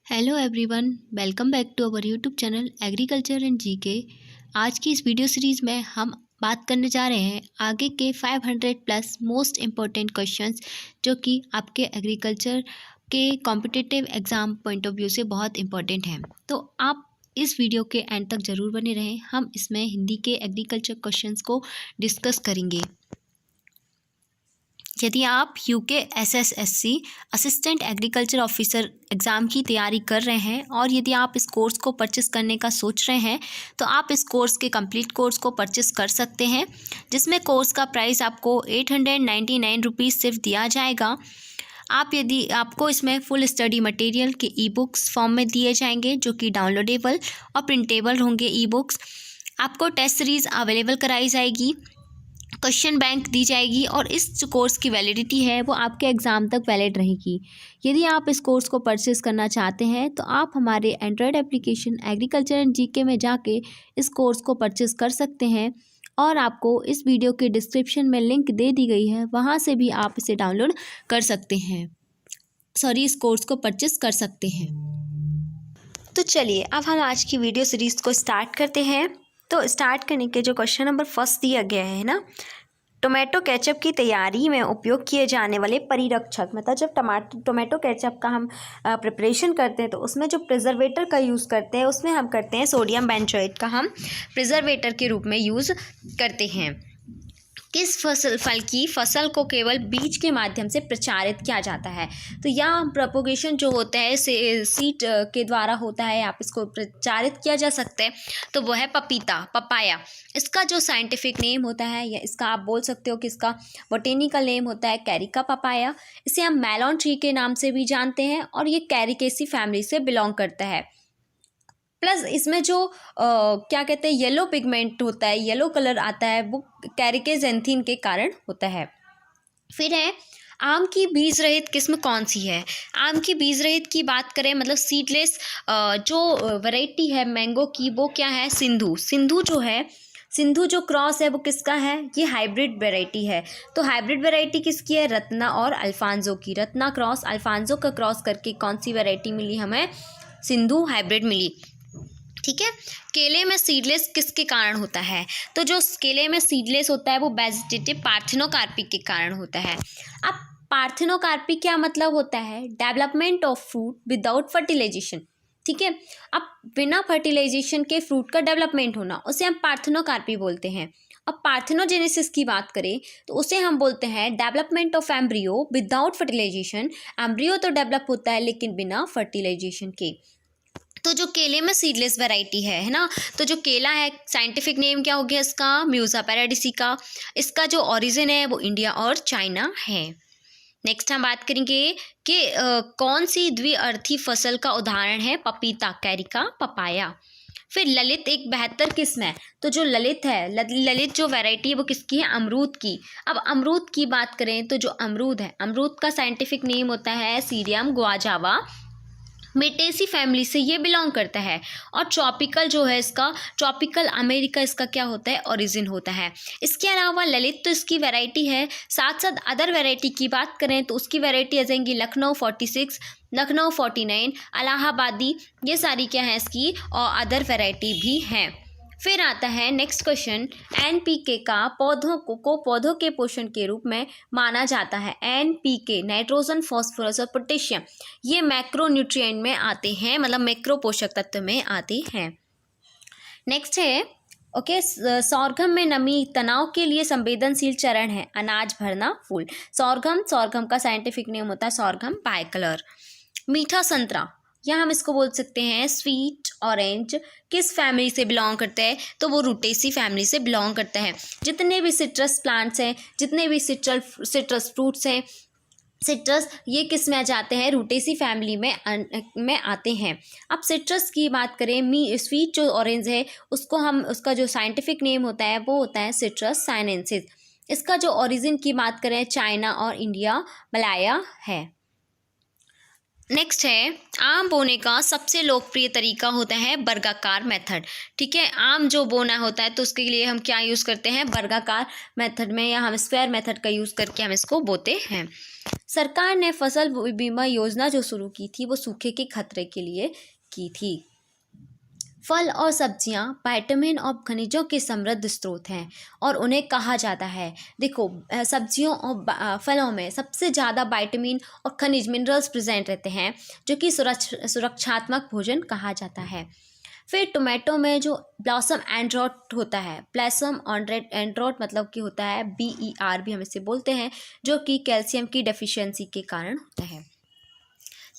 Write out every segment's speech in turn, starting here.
Hello everyone, welcome back to our YouTube channel agriculture and GK. आज की इस video series में हम बात करने जा रहे हैं आगे के 500 प्लस मोस्ट इम्पॉर्टेंट क्वेश्चंस जो कि आपके एग्रीकल्चर के competitive exam point of view से बहुत इम्पॉर्टेंट हैं। तो आप इस वीडियो के एंड तक ज़रूर बने रहें। हम इसमें हिंदी के एग्रीकल्चर क्वेश्चंस को डिस्कस करेंगे। यदि आप UK SSSC assistant agriculture officer exam की तैयारी कर रहे हैं और यदि आप इस कोर्स को परचेस करने का सोच रहे हैं तो आप इस कोर्स के कंप्लीट कोर्स को परचेस कर सकते हैं, जिसमें कोर्स का प्राइस आपको 899 रुपीज़ सिर्फ दिया जाएगा। यदि आपको इसमें फुल स्टडी मटेरियल के ई बुक्स फॉर्म में दिए जाएंगे जो कि डाउनलोडेबल और प्रिंटेबल होंगे। ई बुक्स आपको टेस्ट सीरीज़ अवेलेबल कराई जाएगी, क्वेश्चन बैंक दी जाएगी और इस जो कोर्स की वैलिडिटी है वो आपके एग्ज़ाम तक वैलिड रहेगी। यदि आप इस कोर्स को परचेस करना चाहते हैं तो आप हमारे android application agriculture and GK में जाके इस कोर्स को परचेस कर सकते हैं और आपको इस वीडियो के डिस्क्रिप्शन में लिंक दे दी गई है, वहाँ से भी आप इसे डाउनलोड कर सकते हैं, इस कोर्स को परचेस कर सकते हैं। तो चलिए अब हम आज की वीडियो सीरीज़ को स्टार्ट करते हैं। तो स्टार्ट करने के जो क्वेश्चन नंबर फर्स्ट दिया गया है ना, टोमेटो केचप की तैयारी में उपयोग किए जाने वाले परिरक्षक, मतलब जब टोमेटो केचप का हम प्रिपरेशन करते हैं तो उसमें जो प्रिजर्वेटर का यूज़ करते हैं उसमें हम करते हैं सोडियम बेंजोएट का हम प्रिजर्वेटर के रूप में यूज़ करते हैं। किस फल की फसल को केवल बीज के माध्यम से प्रचारित किया जाता है? तो यह प्रोपोगेशन जो होता है सीड के द्वारा होता है, आप इसको प्रचारित किया जा सकता है, तो वो है पपाया। इसका जो साइंटिफिक नेम होता है या इसका आप बोल सकते हो कि इसका बोटेनिकल नेम होता है कैरिका पपाया। इसे हम मेलोन ट्री के नाम से भी जानते हैं और ये कैरिकेसी फैमिली से बिलोंग करता है। प्लस इसमें जो क्या कहते हैं येलो पिगमेंट होता है, येलो कलर आता है, वो कैरिकेजेंथीन के कारण होता है। फिर है आम की बीज रहित किस्म कौन सी है? आम की बीज रहित की बात करें मतलब सीडलेस जो वैरायटी है मैंगो की वो क्या है? सिंधु जो है, सिंधु जो क्रॉस है वो किसका है? ये हाइब्रिड वैरायटी है। तो हाइब्रिड वैरायटी किसकी है? रत्ना और अल्फांजो की। रत्ना क्रॉस अल्फांजो का क्रॉस करके कौन सी वैरायटी मिली हमें? सिंधु हाइब्रिड मिली। ठीक है। केले में सीडलेस किसके कारण होता है? तो जो केले में सीडलेस होता है वो वेजिटेटिव पार्थेनोकार्पी के कारण होता है। अब पार्थेनोकार्पी क्या मतलब होता है? Development of fruit without fertilisation. ठीक है। अब बिना फर्टिलाइजेशन के फ्रूट का डेवलपमेंट होना उसे हम पार्थेनोकार्पी बोलते हैं। अब पार्थेनोजेनेसिस की बात करें तो उसे हम बोलते हैं development of embryo without fertilisation. Embryo तो डेवलप होता है लेकिन बिना फर्टिलाइजेशन के। तो जो केले में सीडलेस वैरायटी है ना, तो जो केला है साइंटिफिक नेम क्या हो गया इसका? म्यूजा पैराडिसिका। इसका जो ओरिजिन है वो इंडिया और चाइना है। नेक्स्ट हम बात करेंगे कि कौन सी द्विअर्थी फसल का उदाहरण है? पपीता, कैरिका पपाया। फिर ललित एक बेहतर किस्म है। तो जो ललित है, ललित जो वैरायटी है वो किसकी है? अमरूद की। अब अमरूद की बात करें तो जो अमरूद है, अमरूद का साइंटिफिक नेम होता है सीरियम गुआजावा। मेटेसी फैमिली से ये बिलोंग करता है और ट्रॉपिकल जो है इसका, ट्रॉपिकल अमेरिका इसका क्या होता है? ओरिजिन होता है। इसके अलावा ललित तो इसकी वैरायटी है, साथ साथ अदर वैरायटी की बात करें तो उसकी वैरायटी आ जाएंगी लखनऊ 46, लखनऊ 49, इलाहाबादी, ये सारी क्या है इसकी और अदर वैरायटी भी हैं। फिर आता है नेक्स्ट क्वेश्चन, एनपीके का पौधों के पोषण के रूप में माना जाता है। एनपीके नाइट्रोजन, फॉस्फोरस और पोटेशियम ये मैक्रो न्यूट्रिएंट में आते हैं, मतलब मैक्रो पोषक तत्व में आते हैं। नेक्स्ट है सौरघम में नमी तनाव के लिए संवेदनशील चरण है। अनाज भरना फूल। सौरघम का साइंटिफिक नेम होता है सौरघम बाइकलर। मीठा संतरा, या हम इसको बोल सकते हैं स्वीट ऑरेंज, किस फैमिली से बिलोंग करता है? तो वो रूटेसी फैमिली से बिलोंग करता है। जितने भी सिट्रस प्लांट्स हैं, जितने भी सिट्रस फ्रूट्स हैं, सिट्रस ये किस में आ जाते हैं? रूटेसी फैमिली में आते हैं। अब सिट्रस की बात करें, स्वीट जो ऑरेंज है उसका जो साइंटिफिक नेम होता है वो होता है सिट्रस साइनेंसिस। इसका जो ओरिजिन की बात करें चाइना और इंडिया मलाया है। नेक्स्ट है, आम बोने का सबसे लोकप्रिय तरीका होता है वर्गाकार मेथड। ठीक है, आम जो बोना होता है तो उसके लिए हम क्या यूज़ करते हैं, वर्गाकार मेथड में, या हम स्क्वायर मेथड का यूज़ करके हम इसको बोते हैं। सरकार ने फसल बीमा योजना जो शुरू की थी वो सूखे के खतरे के लिए की थी। फल और सब्जियां विटामिन और खनिजों के समृद्ध स्रोत हैं और उन्हें कहा जाता है, देखो सब्जियों और फलों में सबसे ज़्यादा विटामिन और खनिज मिनरल्स प्रेजेंट रहते हैं, जो कि सुरक्षात्मक भोजन कहा जाता है। फिर टोमेटो में जो ब्लॉसम एंड्रोट होता है, ब्लॉसम एंड्रोट मतलब कि होता है BER भी हम इसे बोलते हैं, जो कि कैल्शियम की डेफिशिएंसी के कारण होता है।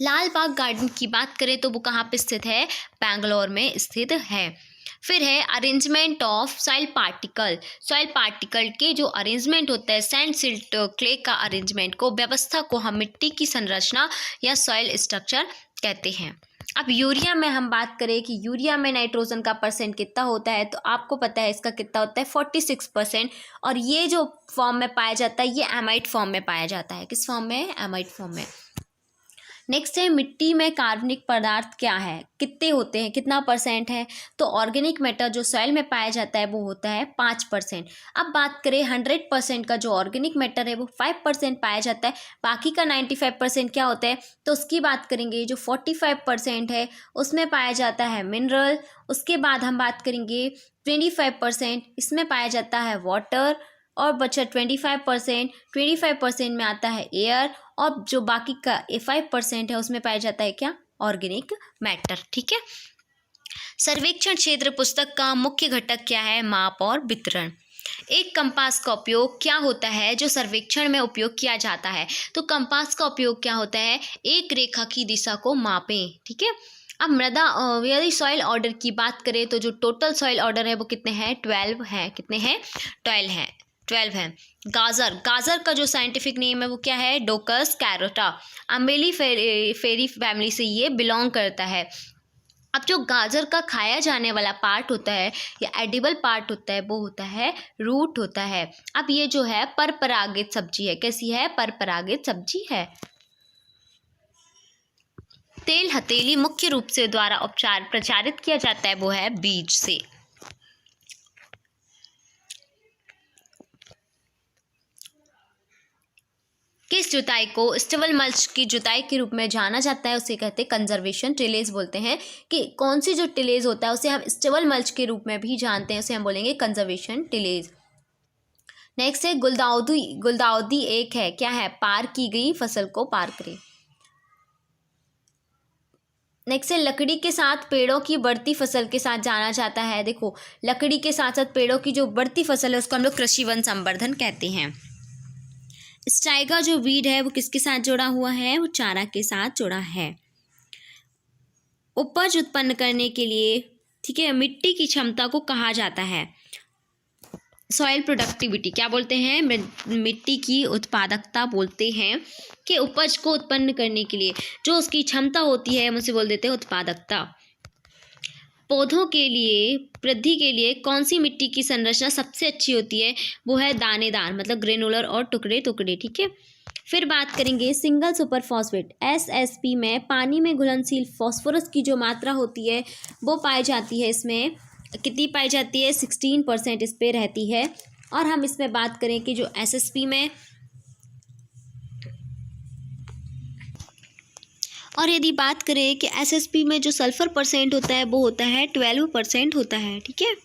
लाल बाग गार्डन की बात करें तो वो कहाँ पे स्थित है, बैंगलोर में स्थित है। फिर है arrangement of soil particle. Soil particle के जो अरेंजमेंट होता है, सैंड सिल्ट क्ले का अरेंजमेंट को, व्यवस्था को हम मिट्टी की संरचना या सॉइल स्ट्रक्चर कहते हैं। अब यूरिया में हम बात करें कि यूरिया में नाइट्रोजन का परसेंट कितना होता है, तो आपको पता है इसका कितना होता है, 46%। और ये जो फॉर्म में पाया जाता है ये एमाइड फॉर्म में पाया जाता है। किस फॉर्म में, एमाइड फॉर्म में। नेक्स्ट है, मिट्टी में कार्बनिक पदार्थ क्या है, कितने होते हैं, कितना परसेंट है, तो ऑर्गेनिक मैटर जो सॉइल में पाया जाता है वो होता है 5%। अब बात करें 100% का, जो ऑर्गेनिक मैटर है वो 5% पाया जाता है, बाकी का 95% क्या होता है, तो उसकी बात करेंगे। जो 45% है उसमें पाया जाता है मिनरल। उसके बाद हम बात करेंगे 25% इसमें पाया जाता है वाटर, और बचा 25% में आता है एयर, और जो बाकी का 5% है उसमें पाया जाता है क्या, ऑर्गेनिक मैटर। ठीक है। सर्वेक्षण क्षेत्र पुस्तक का मुख्य घटक क्या है, माप और वितरण। एक कंपास का उपयोग क्या होता है जो सर्वेक्षण में उपयोग किया जाता है, तो कंपास का उपयोग क्या होता है, एक रेखा की दिशा को मापें। ठीक है। अब मृदा यदि सॉइल ऑर्डर की बात करें तो जो टोटल सॉइल ऑर्डर है वो कितने हैं, 12 हैं। कितने हैं, 12 हैं। गाजर का जो साइंटिफिक नेम है वो क्या है, डोकस कैरोटा। अम्बेली फेरी फैमिली से ये बिलोंग करता है। अब जो गाजर का खाया जाने वाला पार्ट होता है या एडिबल पार्ट होता है वो होता है रूट होता है। अब ये जो है परपरागित सब्जी है, कैसी है, परपरागित सब्जी है। तेल हथेली मुख्य रूप से द्वारा प्रचारित किया जाता है वो है बीज से। किस जुताई को स्टबल मल्च की जुताई के रूप में जाना जाता है, उसे कहते हैं कंजर्वेशन टिलेज बोलते हैं। कि कौन सी जो टिलेज होता है उसे हम स्टबल मल्च के रूप में भी जानते हैं, उसे हम बोलेंगे कंजर्वेशन टिलेज। नेक्स्ट है गुलदाउदी एक है, क्या है, पार की गई फसल को पार करे। नेक्स्ट है लकड़ी के साथ पेड़ों की बढ़ती फसल के साथ जाना जाता है। देखो लकड़ी के साथ साथ पेड़ों की जो बढ़ती फसल है उसको हम लोग कृषि वन संवर्धन कहते हैं। स्टाइगा जो वीड है वो किसके साथ जुड़ा हुआ है, वो चारा के साथ जुड़ा है। उपज उत्पन्न करने के लिए, ठीक है, मिट्टी की क्षमता को कहा जाता है सॉइल प्रोडक्टिविटी। क्या बोलते हैं, मिट्टी की उत्पादकता बोलते हैं। कि उपज को उत्पन्न करने के लिए जो उसकी क्षमता होती है हम उसे बोल देते हैं उत्पादकता। पौधों के लिए वृद्धि के लिए कौन सी मिट्टी की संरचना सबसे अच्छी होती है, वो है दानेदार, मतलब ग्रेनुलर और टुकड़े टुकड़े। ठीक है। फिर बात करेंगे सिंगल सुपर फॉस्फेट SSP में पानी में घुलनशील फॉस्फोरस की जो मात्रा होती है वो पाई जाती है। इसमें कितनी पाई जाती है, 16% इस पे रहती है। और हम इसमें बात करें कि जो SSP में, और यदि बात करें कि SSP में जो सल्फर परसेंट होता है वो होता है 12% होता है। ठीक है।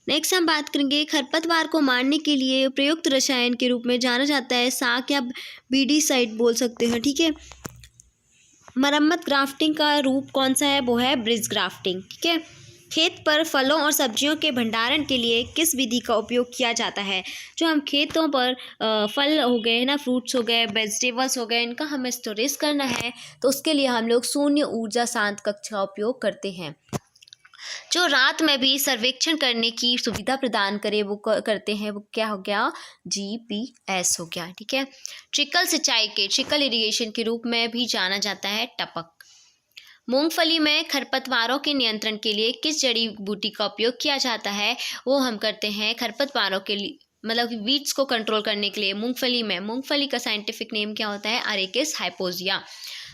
नेक्स्ट हम बात करेंगे खरपतवार को मारने के लिए प्रयुक्त रसायन के रूप में जाना जाता है साक या बीडीसाइड बोल सकते हैं। ठीक है। मरम्मत ग्राफ्टिंग का रूप कौन सा है, वो है ब्रिज ग्राफ्टिंग। ठीक है। खेत पर फलों और सब्जियों के भंडारण के लिए किस विधि का उपयोग किया जाता है, जो हम खेतों पर फल हो गए ना, फ्रूट्स हो गए, वेजिटेबल्स हो गए, इनका हमें स्टोरेज करना है तो उसके लिए हम लोग शून्य ऊर्जा शांत कक्ष का उपयोग करते हैं। जो रात में भी सर्वेक्षण करने की सुविधा प्रदान करे वो करते हैं, वो क्या हो गया, GPS हो गया। ठीक है। ट्रिकल इरिगेशन के रूप में भी जाना जाता है टपक। मूंगफली में खरपतवारों के नियंत्रण के लिए किस जड़ी बूटी का उपयोग किया जाता है, वो हम करते हैं खरपतवारों के लिए, मतलब कि वीड्स को कंट्रोल करने के लिए। मूंगफली का साइंटिफिक नेम क्या होता है, अरेकिस हाइपोजिया।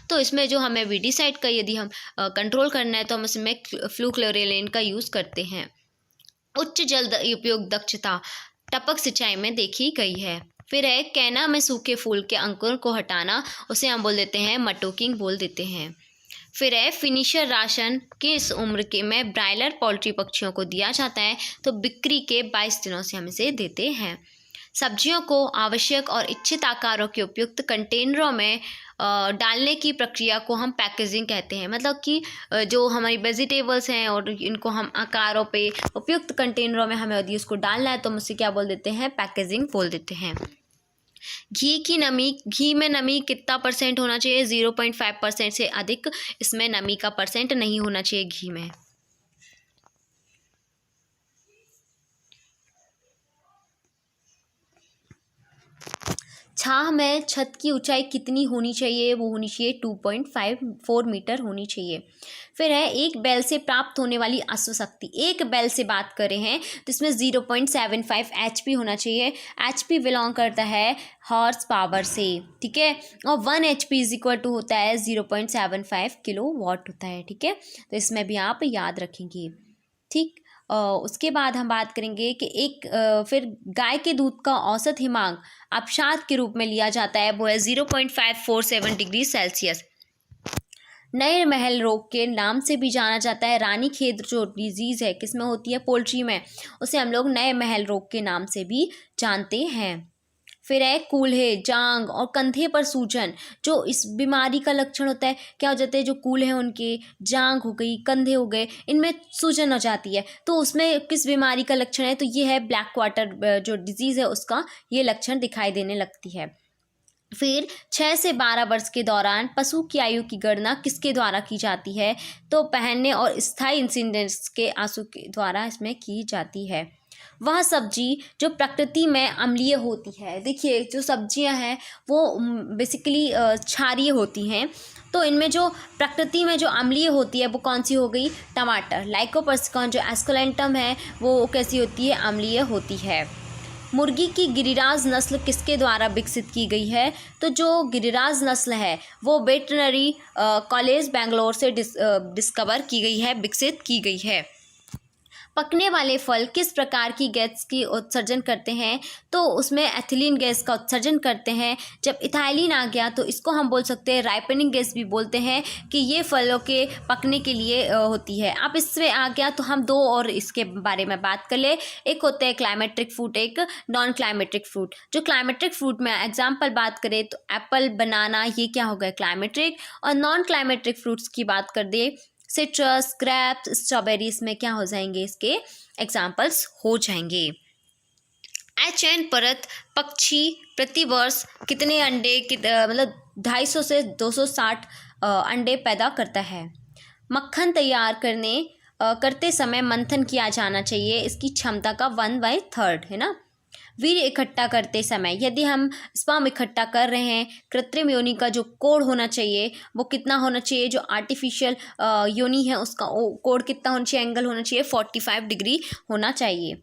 तो इसमें जो हमें वीडिसाइड का यदि हम कंट्रोल करना है तो हम इसमें फ्लूक्लोरेलेन का यूज़ करते हैं। उच्च जल उपयोग दक्षता टपक सिंचाई में देखी गई है। फिर है कैना में सूखे फूल के अंकुर को हटाना, उसे हम बोल देते हैं मटोकिंग बोल देते हैं। फिर है फिनिशर राशन किस उम्र के में ब्रायलर पोल्ट्री पक्षियों को दिया जाता है, तो बिक्री के 22 दिनों से हम इसे देते हैं। सब्जियों को आवश्यक और इच्छित आकारों के उपयुक्त कंटेनरों में डालने की प्रक्रिया को हम पैकेजिंग कहते हैं। मतलब कि जो हमारी वेजिटेबल्स हैं और इनको हम आकारों पे उपयुक्त कंटेनरों में हमें यदि उसको डालना है तो हम उसे क्या बोल देते हैं, पैकेजिंग बोल देते हैं। घी में नमी कितना % होना चाहिए, 0.5% से अधिक इसमें नमी का % नहीं होना चाहिए घी में। छाह में छत की ऊंचाई कितनी होनी चाहिए, वो होनी चाहिए 2.54 मीटर होनी चाहिए। फिर है एक बैल से प्राप्त होने वाली अश्वशक्ति, एक बैल से बात कर रहे हैं तो इसमें 0.75 HP होना चाहिए। HP बिलोंग करता है हॉर्स पावर से, ठीक है, और 1 HP इज इक्वल टू होता है 0.75 किलोवाट होता है, ठीक है। तो इसमें भी आप याद रखेंगे, ठीक। उसके बाद हम बात करेंगे कि फिर गाय के दूध का औसत हिमांक अवसाद के रूप में लिया जाता है, वो है 0.547 डिग्री सेल्सियस। नए महल रोग के नाम से भी जाना जाता है। रानीखेत जो डिजीज़ है किसमें होती है, पोल्ट्री में, उसे हम लोग नए महल रोग के नाम से भी जानते हैं। फिर है कूल्हे, जांग और कंधे पर सूजन, जो इस बीमारी का लक्षण होता है। क्या हो जाता है, जो कूल्हे हैं उनके, जांग हो गई, कंधे हो गए, इनमें सूजन हो जाती है। तो उसमें किस बीमारी का लक्षण है, तो ये है ब्लैक क्वार्टर जो डिजीज़ है उसका ये लक्षण दिखाई देने लगती है। फिर 6 से 12 वर्ष के दौरान पशु की आयु की गणना किसके द्वारा की जाती है, तो पहनने और स्थायी इंसिडेंट्स के आंसू के द्वारा इसमें की जाती है। वह सब्जी जो प्रकृति में अम्लीय होती है, देखिए जो सब्जियां हैं वो बेसिकली क्षारीय होती हैं, तो इनमें जो प्रकृति में जो अम्लीय होती है वो कौन सी हो गई, टमाटर। लाइकोपर्सिकॉन जो एस्कुलेंटम है वो कैसी होती है, अम्लीय होती है। मुर्गी की गिरिराज नस्ल किसके द्वारा विकसित की गई है, तो जो गिरिराज नस्ल है वो वेटरनरी कॉलेज बेंगलोर से डिस्कवर की गई है, विकसित की गई है। पकने वाले फल किस प्रकार की गैस की उत्सर्जन करते हैं, तो उसमें एथिलीन गैस का उत्सर्जन करते हैं। जब इथाइलिन आ गया तो इसको हम बोल सकते हैं राइपनिंग गैस भी बोलते हैं, कि ये फलों के पकने के लिए होती है। अब इसमें आ गया तो हम 2 और इसके बारे में बात कर ले। एक होता है क्लाइमेट्रिक फ्रूट, एक नॉन क्लाइमेट्रिक फ्रूट। जो क्लाइमेट्रिक फ्रूट में एग्जाम्पल बात करें तो एप्पल, बनाना, ये क्या हो गया, क्लाइमेट्रिक। और नॉन क्लाइमेट्रिक फ्रूट्स की बात कर दे, सिट्रस, ग्रेप्स, स्ट्रॉबेरीज में क्या हो जाएंगे, इसके एग्जाम्पल्स हो जाएंगे। HN परत पक्षी प्रति वर्ष कितने अंडे मतलब 250 से 260 अंडे पैदा करता है। मक्खन तैयार करते समय मंथन किया जाना चाहिए, इसकी क्षमता का 1/3 है ना। वीर इकट्ठा करते समय यदि हम स्पर्म इकट्ठा कर रहे हैं, कृत्रिम योनि का जो कोड होना चाहिए वो कितना होना चाहिए, जो आर्टिफिशियल योनि है उसका कोड कितना होना चाहिए, एंगल होना चाहिए 45 डिग्री होना चाहिए।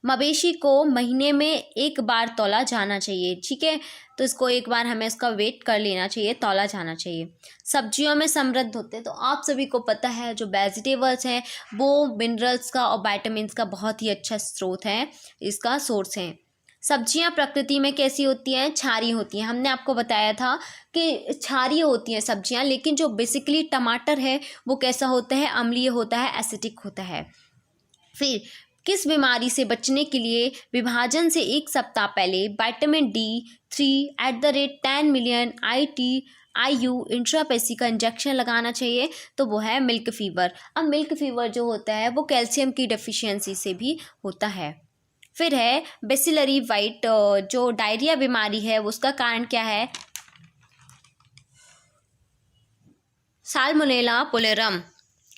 मवेशी को महीने में 1 बार तौला जाना चाहिए, ठीक है, तो इसको 1 बार हमें इसका वेट कर लेना चाहिए, तौला जाना चाहिए। सब्जियों में समृद्ध होते हैं, तो आप सभी को पता है जो वेजिटेबल्स हैं वो मिनरल्स का और विटामिन्स का बहुत ही अच्छा स्रोत है, इसका सोर्स है। सब्जियां प्रकृति में कैसी होती हैं, क्षारीय होती हैं। हमने आपको बताया था कि क्षारीय होती हैं सब्जियां, लेकिन जो बेसिकली टमाटर है वो कैसा होता है, अम्लीय होता है, एसिडिक होता है। फिर किस बीमारी से बचने के लिए विभाजन से 1 सप्ताह पहले विटामिन D3 @ 10 मिलियन IU इंट्रापेसी का इंजेक्शन लगाना चाहिए, तो वो है मिल्क फीवर। अब मिल्क फीवर जो होता है वो कैल्शियम की डेफिशिएंसी से भी होता है। फिर है बेसिलरी वाइट जो डायरिया बीमारी है उसका कारण क्या है, साल्मोनेला पोलेरम।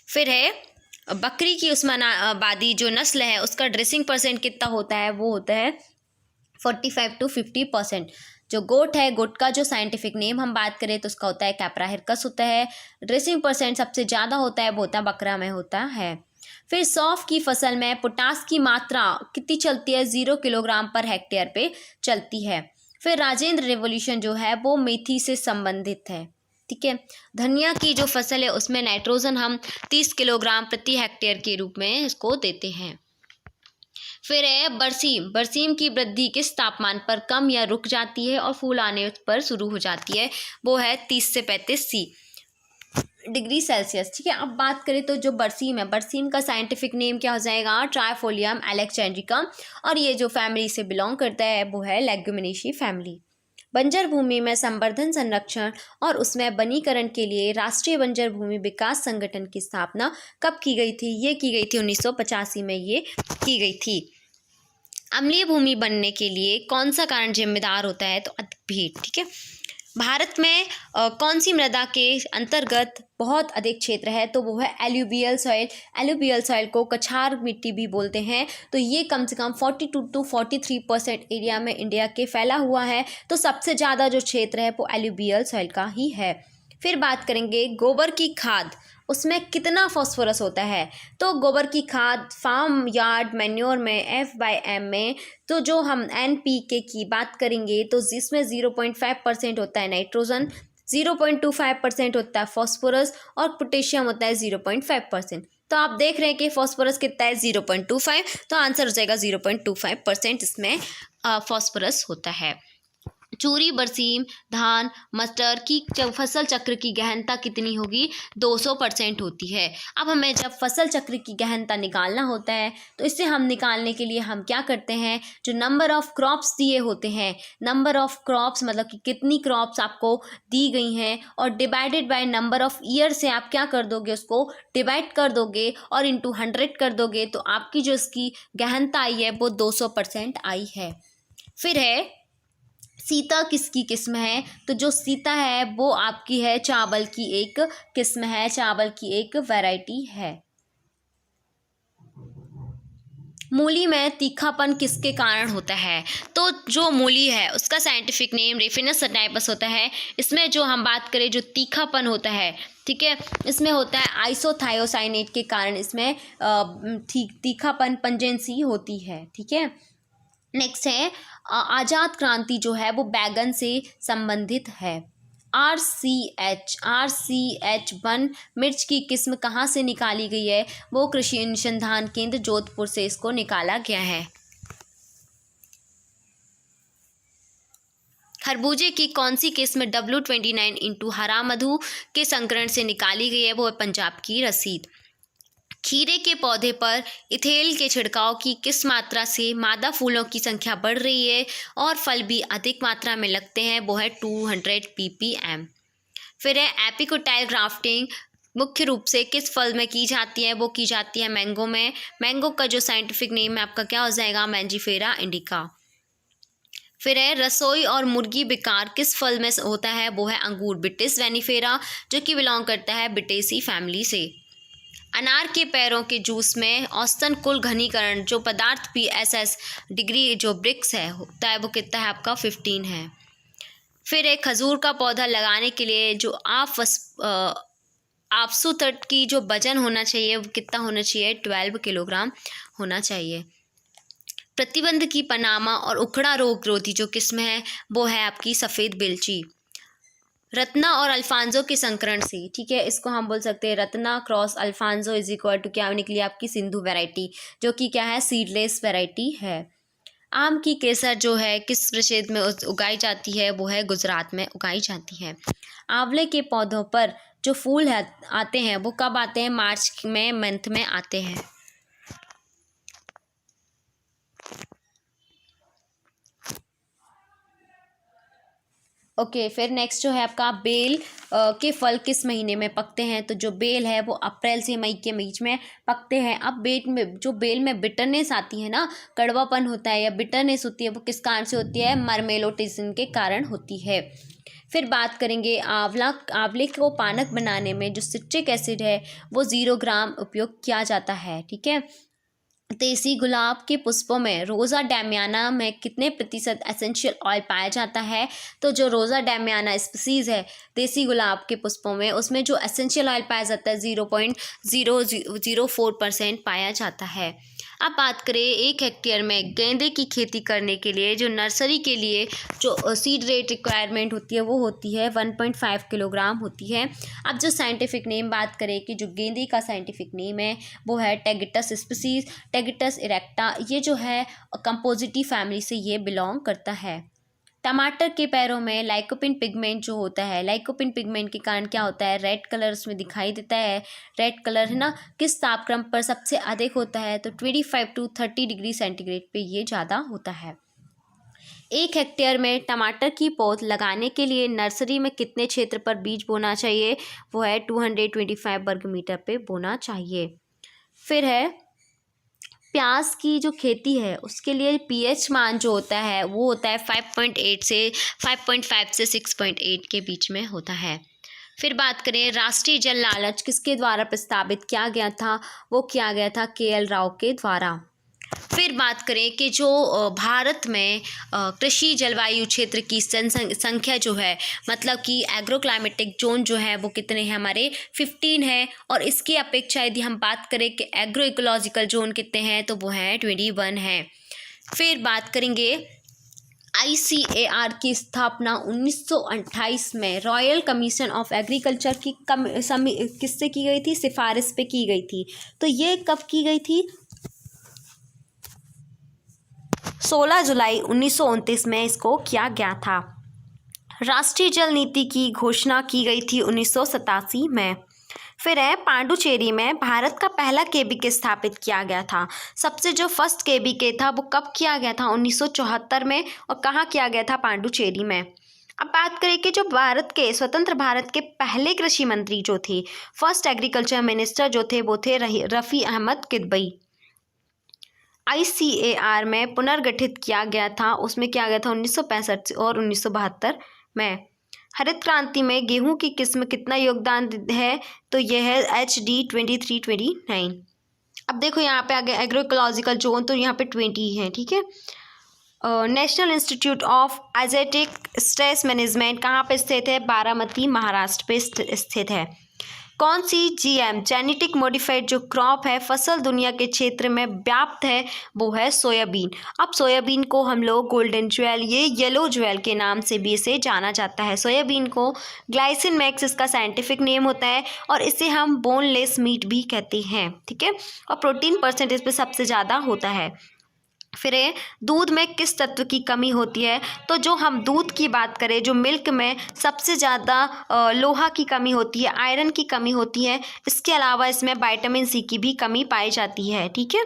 फिर है बकरी की उस्मानाबादी जो नस्ल है उसका ड्रेसिंग % कितना होता है, वो होता है 45 to 50%। जो गोट है, गोट का जो साइंटिफिक नेम हम बात करें तो उसका होता है कैप्रा हिरकस होता है। ड्रेसिंग % सबसे ज़्यादा होता है वो होता है बकरा में होता है। फिर सौंफ की फसल में पोटास की मात्रा कितनी चलती है, 0 किलोग्राम पर हेक्टेयर पे चलती है। फिर राजेंद्र रेवोल्यूशन जो है वो मेथी से संबंधित है, ठीक है। धनिया की जो फसल है उसमें नाइट्रोजन हम 30 किलोग्राम प्रति हेक्टेयर के रूप में इसको देते हैं। फिर है बरसीम। बरसीम की वृद्धि किस तापमान पर कम या रुक जाती है और फूल आने पर शुरू हो जाती है? वो है 30 से 35 डिग्री सेल्सियस, ठीक है। अब बात करें तो जो बरसीम है, बरसीम का साइंटिफिक नेम क्या हो जाएगा? ट्राइफोलियम अलेक्जेंड्रिकम, और ये जो फैमिली से बिलोंग करता है वो है लेग्यूमिनेसी फैमिली। बंजर भूमि में संवर्धन, संरक्षण और उसमें वनीकरण के लिए राष्ट्रीय बंजर भूमि विकास संगठन की स्थापना कब की गई थी? ये की गई थी 1985 में ये की गई थी। अम्लीय भूमि बनने के लिए कौन सा कारण जिम्मेदार होता है? तो अधिक भीड़, ठीक है। भारत में कौन सी मृदा के अंतर्गत बहुत अधिक क्षेत्र है? तो वो है एल्यूवियल सॉइल। एल्यूवियल सॉइल को कछार मिट्टी भी बोलते हैं। तो ये कम से कम 42 to 43% एरिया में इंडिया के फैला हुआ है। तो सबसे ज़्यादा जो क्षेत्र है वो एल्यूवियल सॉइल का ही है। फिर बात करेंगे गोबर की खाद, उसमें कितना फॉस्फोरस होता है? तो गोबर की खाद फार्म यार्ड मैन्योर में F/M में, तो जो हम NPK की बात करेंगे तो जिसमें 0.5% होता है नाइट्रोजन, 0.25% होता है फॉस्फोरस और पोटेशियम होता है 0.5%। तो आप देख रहे हैं कि फॉस्फोरस कितना है? 0.25। तो आंसर हो जाएगा 0.25% इसमें फॉस्फोरस होता है। चूरी, बरसीम, धान, मस्टर की फसल चक्र की गहनता कितनी होगी? 200% होती है। अब हमें जब फसल चक्र की गहनता निकालना होता है तो इसे हम निकालने के लिए हम क्या करते हैं? जो नंबर ऑफ क्रॉप्स दिए होते हैं, नंबर ऑफ क्रॉप्स मतलब कि कितनी क्रॉप्स आपको दी गई हैं, और divided by number of year से आप क्या कर दोगे? उसको डिवाइड कर दोगे और इंटू 100 कर दोगे, तो आपकी जो इसकी गहनता आई है वो 200% आई है। फिर है सीता किसकी किस्म है? तो जो सीता है वो आपकी है चावल की एक किस्म है, चावल की एक वैरायटी है। मूली में तीखापन किसके कारण होता है? तो जो मूली है उसका साइंटिफिक नेम रेफिनस सटाइपस होता है। इसमें जो हम बात करें जो तीखापन होता है, ठीक है, इसमें होता है आइसोथायोसाइनेट के कारण इसमें तीखापन पंजेंसी होती है, ठीक है। नेक्स्ट है आज़ाद क्रांति जो है वो बैगन से संबंधित है। RCH1 मिर्च की किस्म कहाँ से निकाली गई है? वो कृषि अनुसंधान केंद्र जोधपुर से इसको निकाला गया है। खरबूजे की कौन सी किस्म W29 इंटू हरा मधु के संकरण से निकाली गई है? वो है पंजाब की रसीद। खीरे के पौधे पर इथेल के छिड़काव की किस मात्रा से मादा फूलों की संख्या बढ़ रही है और फल भी अधिक मात्रा में लगते हैं? वो है 200 ppm। फिर है एपिकोटाइल ग्राफ्टिंग मुख्य रूप से किस फल में की जाती है? वो की जाती है मैंगो में। मैंगो का जो साइंटिफिक नेम है आपका क्या हो जाएगा? Mangifera indica. फिर है रसोई और मुर्गी विकार किस फल में होता है? वो है अंगूर, बिटिस वेनिफेरा, जो कि बिलोंग करता है बिटेसी फैमिली से। अनार के पैरों के जूस में औसतन कुल घनीकरण जो पदार्थ PSS डिग्री जो ब्रिक्स है होता है वो कितना है आपका? 15 है। फिर एक खजूर का पौधा लगाने के लिए जो आपसू तट की जो वजन होना चाहिए वो कितना होना चाहिए? 12 किलोग्राम होना चाहिए। प्रतिबंध की पनामा और उखड़ा रोग रोधी जो किस्म है वो है आपकी सफ़ेद बेलची। रत्ना और अल्फांजो के संकरण से, ठीक है, इसको हम बोल सकते हैं Ratna cross Alphonso is equal to क्या निकली? आपकी सिंधु वैरायटी, जो कि क्या है? सीडलेस वैरायटी है। आम की केसर जो है किस प्रदेश में उगाई जाती है? वो है गुजरात में उगाई जाती है। आंवले के पौधों पर जो फूल आते हैं वो कब आते हैं? मार्च में मंथ में आते हैं। ओके फिर नेक्स्ट जो है आपका बेल के फल किस महीने में पकते हैं? तो जो बेल है वो अप्रैल से मई के बीच में पकते हैं। अब बेल में बिटरनेस आती है ना, कड़वापन होता है या बिटरनेस होती है, वो किस कारण से होती है? मर्मेलोटिज्म के कारण होती है। फिर बात करेंगे आंवले को पानक बनाने में जो सिट्रिक एसिड है वो 0 ग्राम उपयोग किया जाता है, ठीक है। देसी गुलाब के पुष्पों में रोज़ा डैमियाना में कितने प्रतिशत एसेंशियल ऑयल पाया जाता है? तो जो रोज़ा डैमियाना स्पीसीज़ है देसी गुलाब के पुष्पों में, उसमें जो एसेंशियल ऑयल पाया जाता है 0.004% पाया जाता है। अब बात करें 1 हेक्टेयर में गेंदे की खेती करने के लिए जो नर्सरी के लिए जो सीड रेट रिक्वायरमेंट होती है वो होती है 1.5 किलोग्राम होती है। अब जो साइंटिफिक नेम बात करें कि जो गेंदे का साइंटिफिक नेम है वो है टैगिटस स्पीसीज, टैगिटस इरेक्टा। ये जो है कंपोजिटी फैमिली से ये बिलोंग करता है। टमाटर के पैरों में लाइकोपिन पिगमेंट जो होता है, लाइकोपिन पिगमेंट के कारण क्या होता है, रेड कलर उसमें दिखाई देता है। रेड कलर है ना, किस तापक्रम पर सबसे अधिक होता है, तो 25 to 30 डिग्री सेंटीग्रेड पे ये ज़्यादा होता है। 1 हेक्टेयर में टमाटर की पौध लगाने के लिए नर्सरी में कितने क्षेत्र पर बीज बोना चाहिए, वो है 225 वर्ग मीटर पे बोना चाहिए। फिर है प्याज की जो खेती है उसके लिए पीएच मान जो होता है वो होता है 5.8 से 5.5 से 6.8 के बीच में होता है। फिर बात करें राष्ट्रीय जल लालच किसके द्वारा प्रस्तावित किया गया था, वो किया गया था KL राव के द्वारा। फिर बात करें कि जो भारत में कृषि जलवायु क्षेत्र की संख्या जो है, मतलब कि एग्रो क्लाइमेटिक जोन जो है वो कितने हैं, हमारे 15 है। और इसकी अपेक्षा यदि हम बात करें कि एग्रो इकोलॉजिकल जोन कितने हैं, तो वो हैं 21 हैं। फिर बात करेंगे ICAR की स्थापना 1928 में रॉयल कमीशन ऑफ एग्रीकल्चर की किससे की गई थी, सिफारिश पे की गई थी। तो ये कब की गई थी, 16 जुलाई 1929 में इसको किया गया था। राष्ट्रीय जल नीति की घोषणा की गई थी 1987 में। फिर है पांडुचेरी में भारत का पहला KBK स्थापित किया गया था। सबसे जो फर्स्ट KBK था वो कब किया गया था, 1974 में। और कहाँ किया गया था, पांडुचेरी में। अब बात करें कि जो स्वतंत्र भारत के पहले कृषि मंत्री जो थे, फर्स्ट एग्रीकल्चर मिनिस्टर जो थे, वो थे रफ़ी अहमद किदवई। ICAR में पुनर्गठित किया गया था, उसमें किया गया था 1965 और 1972 में। हरित क्रांति में गेहूं की किस्म कितना योगदान है, तो यह है HD 2329। अब देखो यहाँ पे आगे एग्रो इकोलॉजिकल जोन, तो यहाँ पे 20 है, ठीक है। नेशनल इंस्टीट्यूट ऑफ एजेटिक स्ट्रेस मैनेजमेंट कहाँ पे स्थित है, बारामती महाराष्ट्र पे स्थित है। कौन सी GM जेनेटिक मॉडिफाइड जो क्रॉप है फसल दुनिया के क्षेत्र में व्याप्त है, वो है सोयाबीन। अब सोयाबीन को हम लोग गोल्डन ज्वेल, ये येलो ज्वेल के नाम से भी इसे जाना जाता है। सोयाबीन को ग्लाइसिन मैक्स इसका साइंटिफिक नेम होता है, और इसे हम बोनलेस मीट भी कहते हैं, ठीक है। और प्रोटीन परसेंटेज पे सबसे ज़्यादा होता है। फिर दूध में किस तत्व की कमी होती है, तो जो हम दूध की बात करें, जो मिल्क में सबसे ज़्यादा लोहा की कमी होती है, आयरन की कमी होती है। इसके अलावा इसमें विटामिन C की भी कमी पाई जाती है, ठीक है।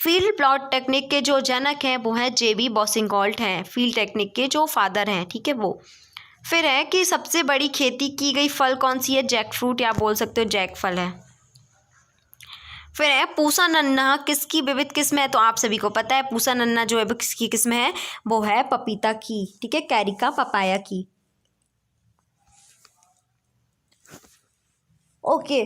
फील्ड प्लॉट टेक्निक के जो जनक हैं वो हैं JB बॉसिंगॉल्ट हैं, फील्ड टेक्निक के जो फादर हैं, ठीक है वो। फिर है कि सबसे बड़ी खेती की गई फल कौन सी है, जैक फ्रूट, या बोल सकते हो जैक फल है। फिर है पूसा नन्ना किसकी विविध किस्म है, तो आप सभी को पता है पूसा नन्ना जो है वो किसकी किस्म है, वो है पपीता की, ठीक है, कैरिका पपाया की। ओके,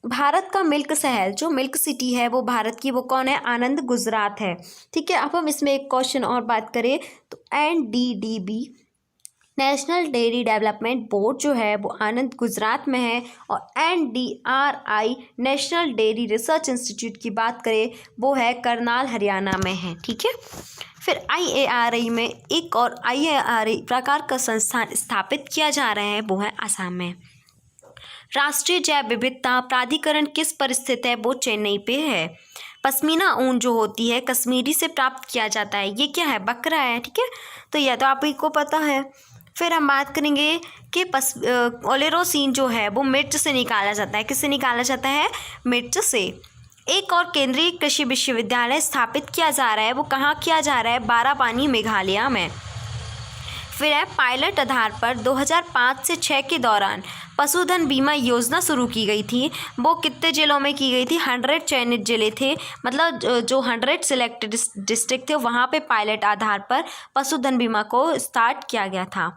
भारत का मिल्क शहर जो मिल्क सिटी है वो भारत की, वो कौन है, आनंद गुजरात है, ठीक है। अब हम इसमें एक क्वेश्चन और बात करें तो NDDB national dairy development board जो है वो आनंद गुजरात में है। और NDRI national dairy research institute की बात करें वो है करनाल हरियाणा में है, ठीक है। फिर IARI में एक और IARI प्रकार का संस्थान स्थापित किया जा रहा है, वो है आसाम में। राष्ट्रीय जैव विविधता प्राधिकरण किस पर स्थित है, वो चेन्नई पे है। पश्मीना ऊन जो होती है कश्मीरी से प्राप्त किया जाता है, ये क्या है, बकरा है, ठीक है। तो यह तो आप ही को पता है। फिर हम बात करेंगे कि ओलेरोसिन जो है वो मिर्च से निकाला जाता है, किससे निकाला जाता है, मिर्च से। एक और केंद्रीय कृषि विश्वविद्यालय स्थापित किया जा रहा है, वो कहाँ किया जा रहा है, बारापानी मेघालय में। फिर है पायलट आधार पर 2005 से 6 के दौरान पशुधन बीमा योजना शुरू की गई थी, वो कितने जिलों में की गई थी, 100 चयनित जिले थे, मतलब जो 100 सिलेक्टेड डिस्ट्रिक्ट थे वहाँ पे पायलट आधार पर पशुधन बीमा को स्टार्ट किया गया था।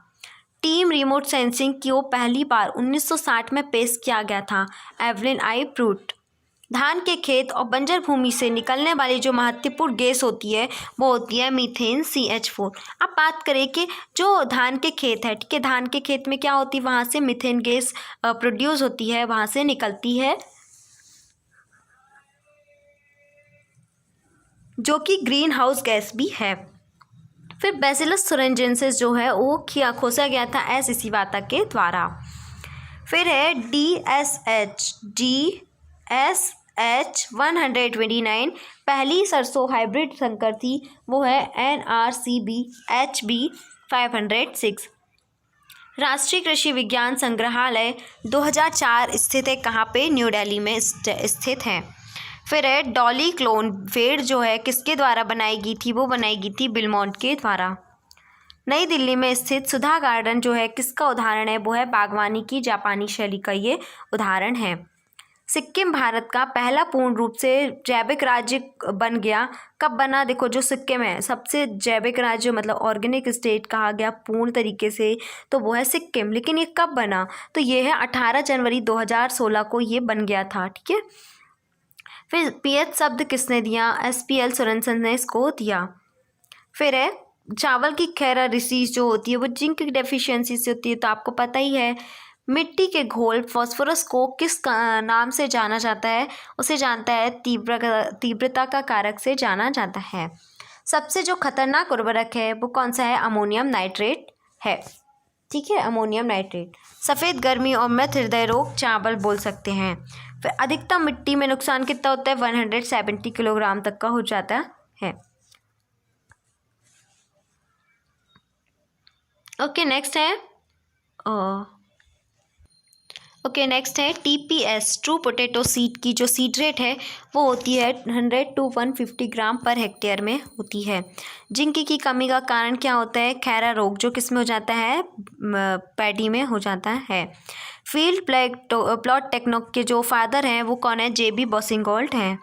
टीम रिमोट सेंसिंग की वो पहली बार 1960 में पेश किया गया था, एवलिन आई प्रूट। धान के खेत और बंजर भूमि से निकलने वाली जो महत्वपूर्ण गैस होती है वो होती है मीथेन CH4। अब बात करें कि जो धान के खेत है, ठीक है, धान के खेत में क्या होती है, वहाँ से मीथेन गैस प्रोड्यूस होती है, वहाँ से निकलती है। जो कि ग्रीन हाउस गैस भी है। फिर बैसिलस thuringiensis जो है वो खोसा गया था एस इसीवाता के द्वारा। फिर है DSH 129 पहली सरसों हाइब्रिड संकर थी, वो है NRCB HB 506। राष्ट्रीय कृषि विज्ञान संग्रहालय 2004 स्थित है, कहाँ पे? न्यू दिल्ली में स्थित है। फिर है डॉली क्लोन भेड़ जो है किसके द्वारा बनाई गई थी? वो बनाई गई थी बिलमोंट के द्वारा। नई दिल्ली में स्थित सुधा गार्डन जो है किसका उदाहरण है? वो है बागवानी की जापानी शैली का ये उदाहरण है। सिक्किम भारत का पहला पूर्ण रूप से जैविक राज्य बन गया, कब बना? देखो जो सिक्किम है सबसे जैविक राज्य मतलब ऑर्गेनिक स्टेट कहा गया पूर्ण तरीके से, तो वो है सिक्किम। लेकिन ये कब बना? तो ये है 18 जनवरी 2016 को ये बन गया था, ठीक है। फिर पीएच शब्द किसने दिया? SPL सोरेनसन ने इसको दिया। फिर है चावल की खैरा डिसीज जो होती है वो जिंक की डेफिशिएंसी से होती है, तो आपको पता ही है। मिट्टी के घोल फॉस्फोरस को किस नाम से जाना जाता है? उसे जानता है तीव्रता का कारक से जाना जाता है। सबसे जो खतरनाक उर्वरक है वो कौन सा है? अमोनियम नाइट्रेट है, ठीक है, अमोनियम नाइट्रेट। सफ़ेद गर्मी और मृत हृदय रोग चावल बोल सकते हैं। फिर अधिकतम मिट्टी में नुकसान कितना होता है? 170 किलोग्राम तक का हो जाता है। ओके नेक्स्ट है TPS ट्रू पोटैटो सीड की जो सीड रेट है वो होती है 100 to 150 ग्राम पर हेक्टेयर में होती है। जिंक की कमी का कारण क्या होता है? खैरा रोग जो किस में हो जाता है? पैडी में हो जाता है। फील्ड प्लॉट टेक्निक के जो फादर हैं वो कौन है? JB बॉसिंगहोल्ट हैं।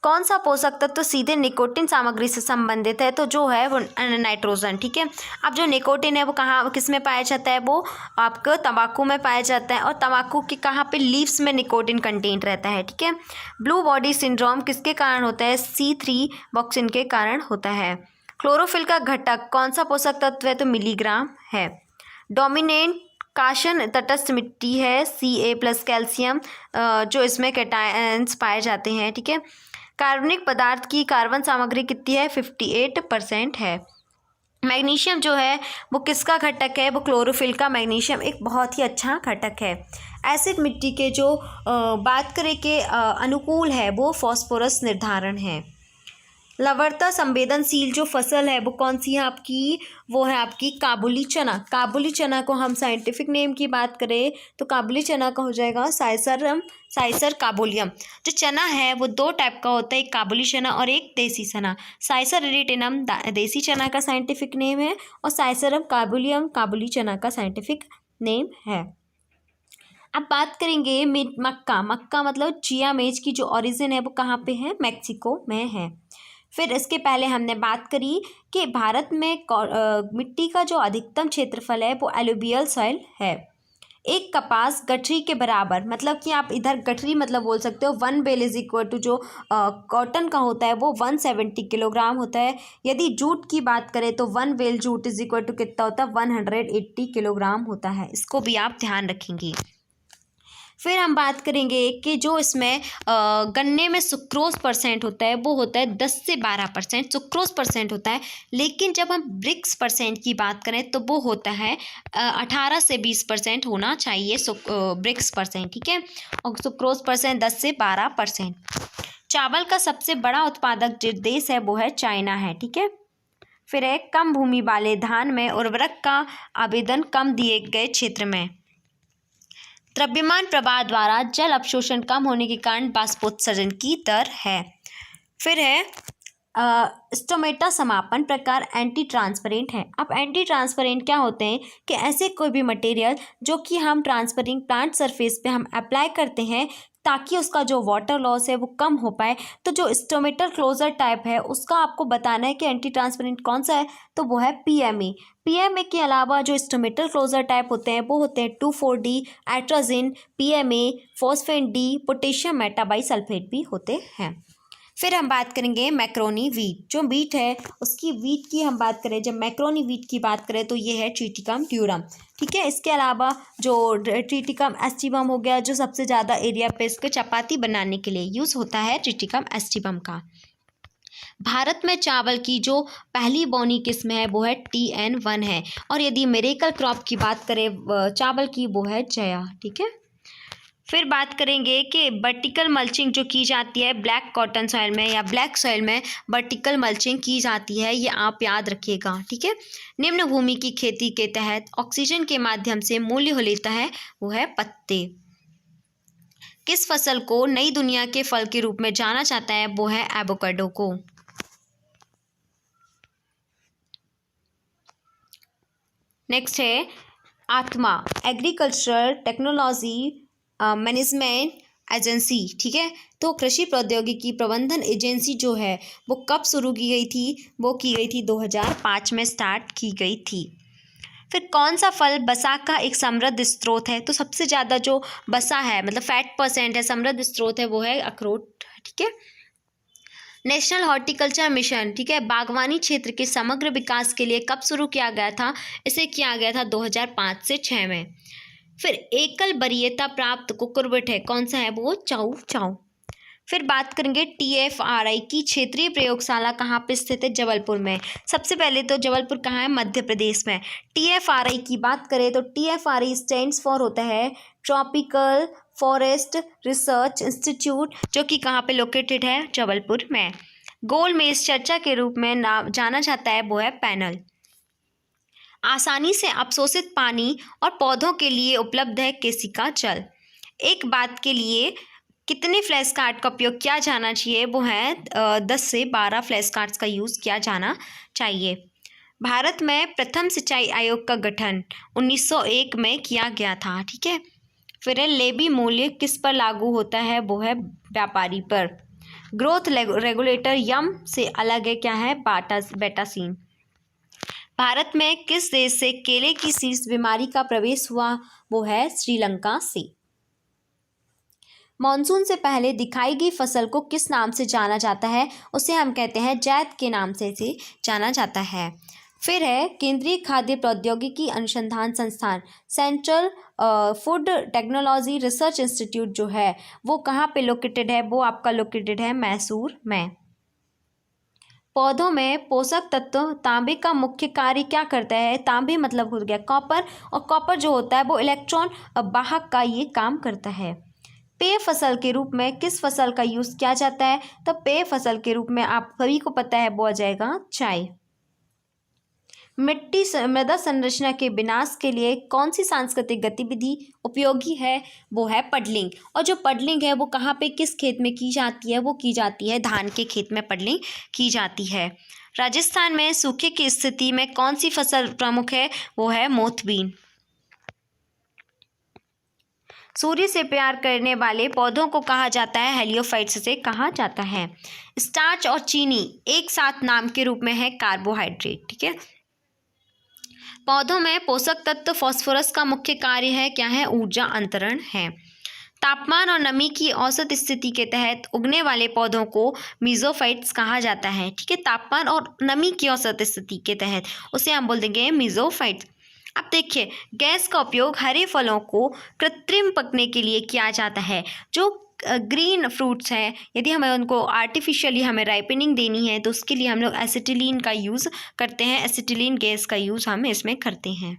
कौन सा पोषक तत्व तो सीधे निकोटिन सामग्री से संबंधित है? तो जो है वो नाइट्रोजन, ठीक है। अब जो निकोटिन है वो कहाँ किस में पाया जाता है? वो आपको तंबाकू में पाया जाता है, और तंबाकू के कहाँ पे? लीव्स में निकोटिन कंटेंट रहता है, ठीक है। ब्लू बॉडी सिंड्रोम किसके कारण होता है? C3 बॉक्सिन के कारण होता है। क्लोरोफिल का घटक कौन सा पोषक तत्व है? तो मिलीग्राम है। डोमिनेंट काशन तटस्थ मिट्टी है Ca+ कैल्शियम जो इसमें कैटायंस पाए जाते हैं, ठीक है। कार्बनिक पदार्थ की कार्बन सामग्री कितनी है? 58% है। मैग्नीशियम जो है वो किसका घटक है? वो क्लोरोफिल का। मैग्नीशियम एक बहुत ही अच्छा घटक है। एसिड मिट्टी के जो बात करें कि अनुकूल है वो फॉस्फोरस निर्धारण है। लवणता संवेदनशील जो फसल है वो कौन सी है आपकी? वो है आपकी काबुली चना। काबुली चना को हम साइंटिफिक नेम की बात करें तो काबुली चना का हो जाएगा साइसर काबुलियम। जो चना है वो दो टाइप का होता है, एक काबुली चना और एक देसी चना। साइसर इरिटेनम देसी चना का साइंटिफिक नेम है, और साइसरम काबुलियम काबुली चना का साइंटिफिक नेम है। अब बात करेंगे मक्का। मक्का मतलब चिया मेज की जो ओरिजिन है वो कहाँ पे है? मैक्सिको में है। फिर इसके पहले हमने बात करी कि भारत में मिट्टी का जो अधिकतम क्षेत्रफल है वो एलुवियल सॉइल है। एक कपास गठरी के बराबर, मतलब कि आप इधर गठरी मतलब बोल सकते हो 1 बेल इज इक्वल टू जो कॉटन का होता है वो 170 किलोग्राम होता है। यदि जूट की बात करें तो 1 bale jute is equal to कितना होता है? 180 किलोग्राम होता है। इसको भी आप ध्यान रखेंगे। फिर हम बात करेंगे कि जो इसमें गन्ने में सुक्रोज परसेंट होता है वो होता है 10 से 12% सुक्रोज परसेंट होता है। लेकिन जब हम ब्रिक्स परसेंट की बात करें तो वो होता है 18 से 20% होना चाहिए ब्रिक्स परसेंट, ठीक है। और सुक्रोज परसेंट 10 से 12%। चावल का सबसे बड़ा उत्पादक जो देश है वो है चाइना है, ठीक है। फिर है कम भूमि वाले धान में उर्वरक का आवेदन कम दिए गए क्षेत्र में। द्रव्यमान प्रवाह द्वारा जल अवशोषण कम होने के कारण बाष्पोत्सर्जन की दर है। फिर है स्टोमेटा समापन प्रकार एंटी ट्रांसपेरेंट है। अब एंटी ट्रांसपेरेंट क्या होते हैं कि ऐसे कोई भी मटेरियल जो कि हम ट्रांसपेरेंट प्लांट सरफेस पे हम अप्लाई करते हैं ताकि उसका जो वाटर लॉस है वो कम हो पाए। तो जो स्टोमेटल क्लोजर टाइप है उसका आपको बताना है कि एंटी ट्रांसपेरेंट कौन सा है, तो वो है PMA। PMA के अलावा जो स्टोमेटल क्लोजर टाइप होते हैं वो होते हैं 2,4-D, atrazine, PMA, phosphate D, potassium metabisulphite भी होते हैं। फिर हम बात करेंगे मैक्रोनी वीट। जो वीट है उसकी वीट की हम बात करें, जब मैक्रोनी वीट की बात करें तो ये है ट्रिटिकम ड्यूरम, ठीक है। इसके अलावा जो ट्रिटिकम एस्टिवम हो गया, जो सबसे ज़्यादा एरिया पे इसके चपाती बनाने के लिए यूज़ होता है ट्रिटिकम एस्टिवम का। भारत में चावल की जो पहली बौनी किस्म है वो है TN1 है। और यदि मिरेकल क्रॉप की बात करें चावल की, वो है जया। ठीक है, फिर बात करेंगे कि वर्टिकल मल्चिंग जो की जाती है ब्लैक कॉटन सॉइल में या ब्लैक सॉइल में वर्टिकल मल्चिंग की जाती है, ये आप याद रखिएगा। ठीक है, निम्न भूमि की खेती के तहत ऑक्सीजन के माध्यम से मूल्य हो लेता है, वो है पत्ते। किस फसल को नई दुनिया के फल के रूप में जाना जाता है, वो है एवोकाडो को। नेक्स्ट है आत्मा, एग्रीकल्चरल टेक्नोलॉजी मैनेजमेंट एजेंसी। ठीक है, तो कृषि प्रौद्योगिकी प्रबंधन एजेंसी जो है वो कब शुरू की गई थी, वो की गई थी 2005 में स्टार्ट की गई थी। फिर कौन सा फल वसा का एक समृद्ध स्रोत है, तो सबसे ज़्यादा जो वसा है मतलब फैट परसेंट है, समृद्ध स्रोत है, वो है अखरोट। ठीक है, नेशनल हॉर्टिकल्चर मिशन, ठीक है, बागवानी क्षेत्र के समग्र विकास के लिए कब शुरू किया गया था, इसे किया गया था 2005 से 6 में। फिर एकल वरीयता प्राप्त कुकुरबिट है, कौन सा है, वो चाउ चाउ। फिर बात करेंगे TFRI की क्षेत्रीय प्रयोगशाला कहाँ पे स्थित है, जबलपुर में। सबसे पहले तो जबलपुर कहाँ है, मध्य प्रदेश में। TFRI की बात करें तो TFRI स्टैंड्स फॉर होता है ट्रॉपिकल फॉरेस्ट रिसर्च इंस्टीट्यूट, जो कि कहाँ पे लोकेटेड है, जबलपुर में। गोल मेज चर्चा के रूप में नाम जाना जाता है, वो है पैनल। आसानी से अवशोषित पानी और पौधों के लिए उपलब्ध है केसिका जल। एक बात के लिए कितने फ्लैश कार्ड का उपयोग किया जाना चाहिए, वो है 10 से 12 फ्लैश कार्ड्स का यूज़ किया जाना चाहिए। भारत में प्रथम सिंचाई आयोग का गठन 1901 में किया गया था। ठीक है, फिर लेबी मूल्य किस पर लागू होता है, वो है व्यापारी पर। ग्रोथ रेगुलेटर यम से अलग है, क्या है, बेटासीन। भारत में किस देश से केले की शीर्ष बीमारी का प्रवेश हुआ, वो है श्रीलंका से। मॉनसून से पहले दिखाई गई फसल को किस नाम से जाना जाता है, उसे हम कहते हैं जैद के नाम से इसे जाना जाता है। फिर है केंद्रीय खाद्य प्रौद्योगिकी अनुसंधान संस्थान, central food technology research institute जो है वो कहाँ पे लोकेटेड है, वो आपका लोकेटेड है मैसूर में। पौधों में पोषक तत्व तांबे का मुख्य कार्य क्या करता है, तांबे मतलब हो गया कॉपर, और कॉपर जो होता है वो इलेक्ट्रॉन वाहक का ये काम करता है। पेय फसल के रूप में किस फसल का यूज़ किया जाता है, तो पेय फसल के रूप में आप सभी को पता है वो आ जाएगा चाय। मृदा संरचना के विनाश के लिए कौन सी सांस्कृतिक गतिविधि उपयोगी है, वो है पडलिंग। और जो पडलिंग है वो कहाँ पे किस खेत में की जाती है, वो की जाती है धान के खेत में पडलिंग की जाती है। राजस्थान में सूखे की स्थिति में कौन सी फसल प्रमुख है, वो है मोथबीन। सूर्य से प्यार करने वाले पौधों को कहा जाता है हेलियोफाइट्स से कहा जाता है। स्टार्च और चीनी एक साथ नाम के रूप में है कार्बोहाइड्रेट। ठीक है, पौधों में पोषक तत्व फास्फोरस का मुख्य कार्य है, क्या है, ऊर्जा अंतरण है। तापमान और नमी की औसत स्थिति के तहत उगने वाले पौधों को मीजोफाइट्स कहा जाता है। ठीक है, तापमान और नमी की औसत स्थिति के तहत उसे हम बोल देंगे मीजोफाइट्स। अब देखिए, गैस का उपयोग हरे फलों को कृत्रिम पकने के लिए किया जाता है। जो ग्रीन फ्रूट्स हैं, यदि हमें उनको आर्टिफिशियली हमें राइपनिंग देनी है तो उसके लिए हम लोग एसिटिलीन का यूज़ करते हैं, एसिटिलीन गैस का यूज़ हम इसमें करते हैं।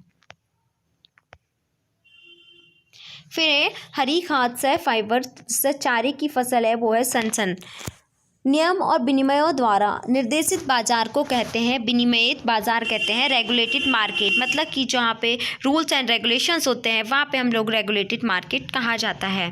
फिर हरी खाद से फाइबर से चारे की फसल है, वो है सनसन। नियम और विनिमयों द्वारा निर्देशित बाजार को कहते हैं, विनिमयित बाजार कहते हैं रेगुलेटेड मार्केट, मतलब कि जहाँ पे रूल्स एंड रेगुलेशंस होते हैं वहाँ पे हम लोग रेगुलेटेड मार्केट कहा जाता है।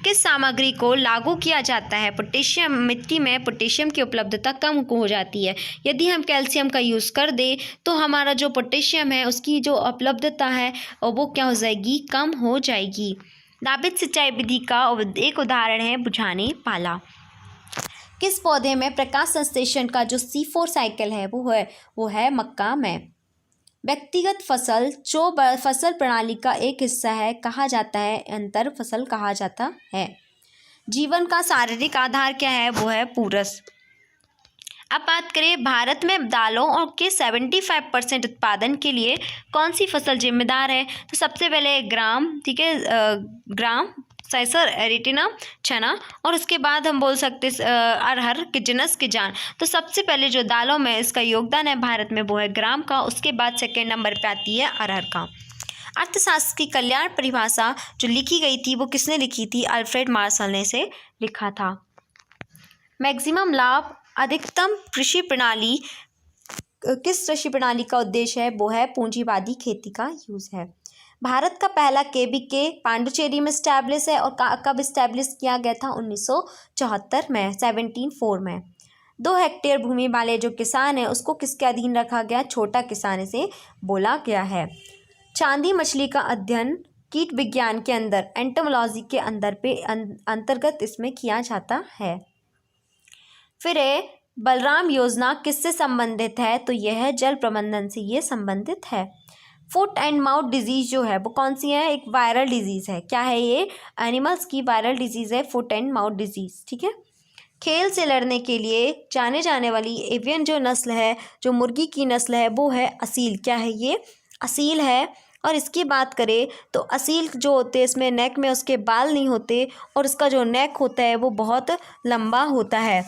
किस सामग्री को लागू किया जाता है, पोटेशियम। मिट्टी में पोटेशियम की उपलब्धता कम हो जाती है, यदि हम कैल्शियम का यूज़ कर दें तो हमारा जो पोटेशियम है उसकी जो उपलब्धता है वो क्या हो जाएगी, कम हो जाएगी। नाभिक सिंचाई विधि का एक उदाहरण है बुझाने पाला। किस पौधे में प्रकाश संश्लेषण का जो C4 साइकिल है वो है मक्का में। व्यक्तिगत फसल जो फसल प्रणाली का एक हिस्सा है कहा जाता है अंतर फसल कहा जाता है। जीवन का शारीरिक आधार क्या है, वो है पूरस। अब बात करें भारत में दालों और के 75% उत्पादन के लिए कौन सी फसल जिम्मेदार है, तो सबसे पहले ग्राम। ठीक है, ग्राम सैसर, एरिटिना, चना, और उसके बाद हम बोल सकते अरहर, किजनस, किजान। तो सबसे पहले जो दालों में इसका योगदान है भारत में वो है ग्राम का, उसके बाद सेकेंड नंबर पे आती है अरहर का। अर्थशास्त्र की कल्याण परिभाषा जो लिखी गई थी वो किसने लिखी थी? अल्फ्रेड मार्शल ने इसे लिखा था। मैक्सिमम लाभ, अधिकतम कृषि प्रणाली, किस कृषि प्रणाली का उद्देश्य है? वो है पूंजीवादी खेती का यूज है। भारत का पहला केबीके पांडुचेरी में स्टैब्लिश है और कब स्टैब्लिश किया गया था? 1974 में, 1704 में। 2 हेक्टेयर भूमि वाले जो किसान है उसको किसके अधीन रखा गया? छोटा किसान इसे बोला गया है। चांदी मछली का अध्ययन कीट विज्ञान के अंदर, एंटोमोलॉजी के अंदर पे अंतर्गत इसमें किया जाता है। फिर बलराम योजना किससे संबंधित है? तो यह है जल प्रबंधन से ये संबंधित है। फुट एंड माउथ डिजीज जो है वो कौन सी है? एक वायरल डिजीज है। क्या है ये? एनिमल्स की वायरल डिजीज है फुट एंड माउथ डिजीज, ठीक है। खेल से लड़ने के लिए जाने जाने वाली एवियन जो नस्ल है, जो मुर्गी की नस्ल है, वो है असील। क्या है ये? असील है। और इसकी बात करें तो असील जो होते हैं इसमें नेक में उसके बाल नहीं होते और इसका जो नेक होता है वो बहुत लंबा होता है।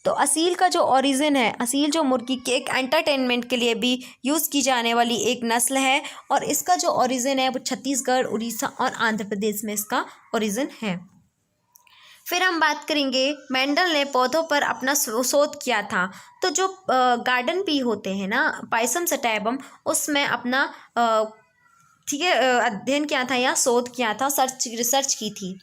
तो असील का जो ओरिजिन है, असील जो मुर्गी के एक एंटरटेनमेंट के लिए भी यूज़ की जाने वाली एक नस्ल है और इसका जो ओरिजिन है वो छत्तीसगढ़, उड़ीसा और आंध्र प्रदेश में इसका ओरिजिन है। फिर हम बात करेंगे मेंडल ने पौधों पर अपना शोध किया था। तो जो गार्डन पी होते हैं ना, पाइसम सटैबम, उसमें अपना ठीक है अध्ययन किया था या शोध किया था, रिसर्च की थी।